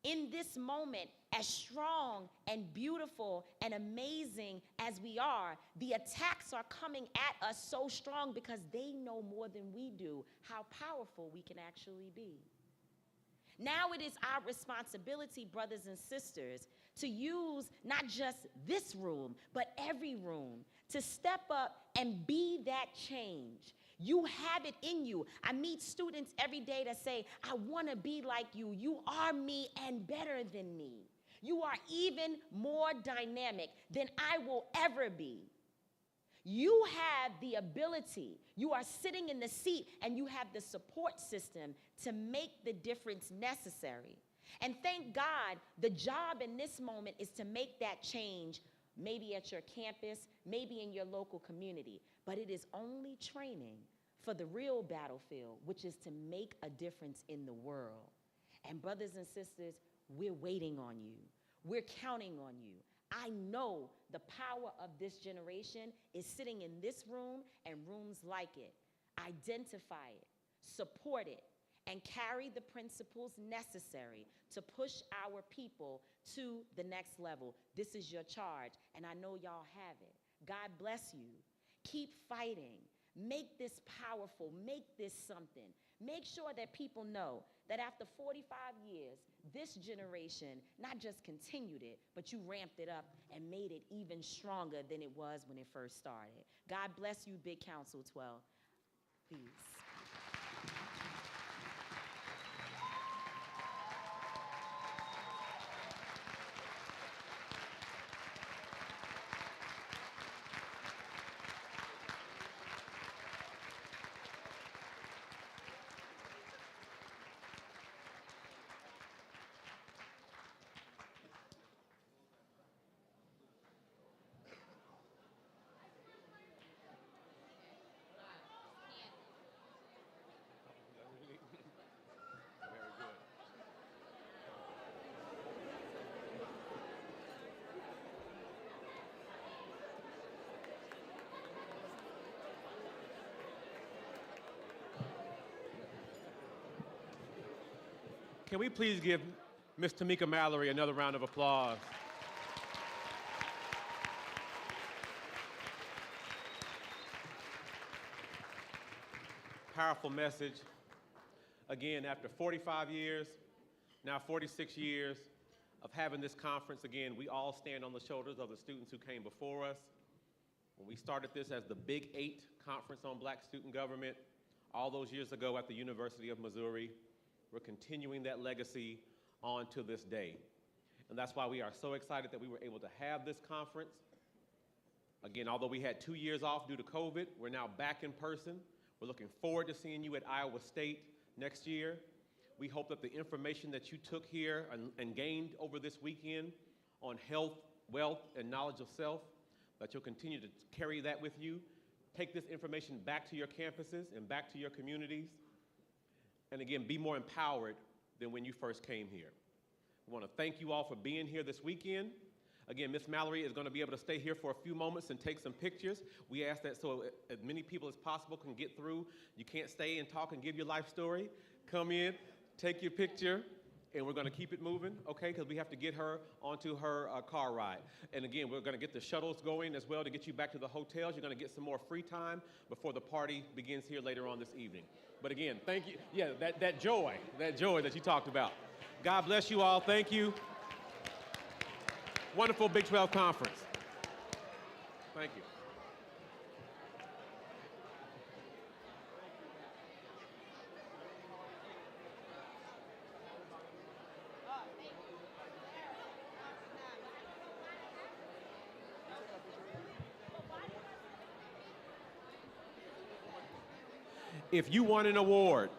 Speaker 8: in this moment, as strong and beautiful and amazing as we are, the attacks are coming at us so strong because they know more than we do how powerful we can actually be. Now it is our responsibility, brothers and sisters, to use not just this room, but every room, to step up and be that change. You have it in you. I meet students every day that say, I want to be like you. You are me and better than me. You are even more dynamic than I will ever be. You have the ability. You are sitting in the seat and you have the support system to make the difference necessary. And thank God, the job in this moment is to make that change, maybe at your campus, maybe in your local community. But it is only training for the real battlefield, which is to make a difference in the world. And brothers and sisters, we're waiting on you. We're counting on you. I know the power of this generation is sitting in this room and rooms like it. Identify it, support it, and carry the principles necessary to push our people to the next level. This is your charge, and I know y'all have it. God bless you. Keep fighting. Make this powerful. Make this something. Make sure that people know that after 45 years, this generation not just continued it, but you ramped it up and made it even stronger than it was when it first started. God bless you, Big Council 12. Peace.
Speaker 1: Can we please give Ms. Tamika Mallory another round of applause? Powerful message. Again, after 45 years, now 46 years of having this conference, again, we all stand on the shoulders of the students who came before us. When we started this as the Big 8 Conference on Black Student Government all those years ago at the University of Missouri, we're continuing that legacy on to this day. And that's why we are so excited that we were able to have this conference. Again, although we had 2 years off due to COVID, we're now back in person. We're looking forward to seeing you at Iowa State next year. We hope that the information that you took here and gained over this weekend on health, wealth, and knowledge of self, that you'll continue to carry that with you. Take this information back to your campuses and back to your communities. And again, be more empowered than when you first came here. We want to thank you all for being here this weekend. Again, Ms. Mallory is going to be able to stay here for a few moments and take some pictures. We ask that so as many people as possible can get through. You can't stay and talk and give your life story. Come in, take your picture, and we're going to keep it moving, okay? Because we have to get her onto her car ride. And again, we're going to get the shuttles going as well to get you back to the hotels. You're going to get some more free time before the party begins here later on this evening. But again, thank you. Yeah, that joy that you talked about. God bless you all. Thank you. Wonderful Big 12 conference. Thank you. If you want an award,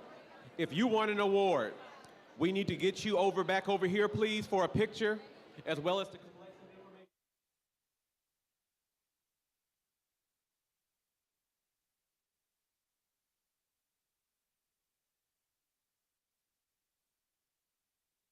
Speaker 1: we need to get you back over here, please, for a picture, as well as to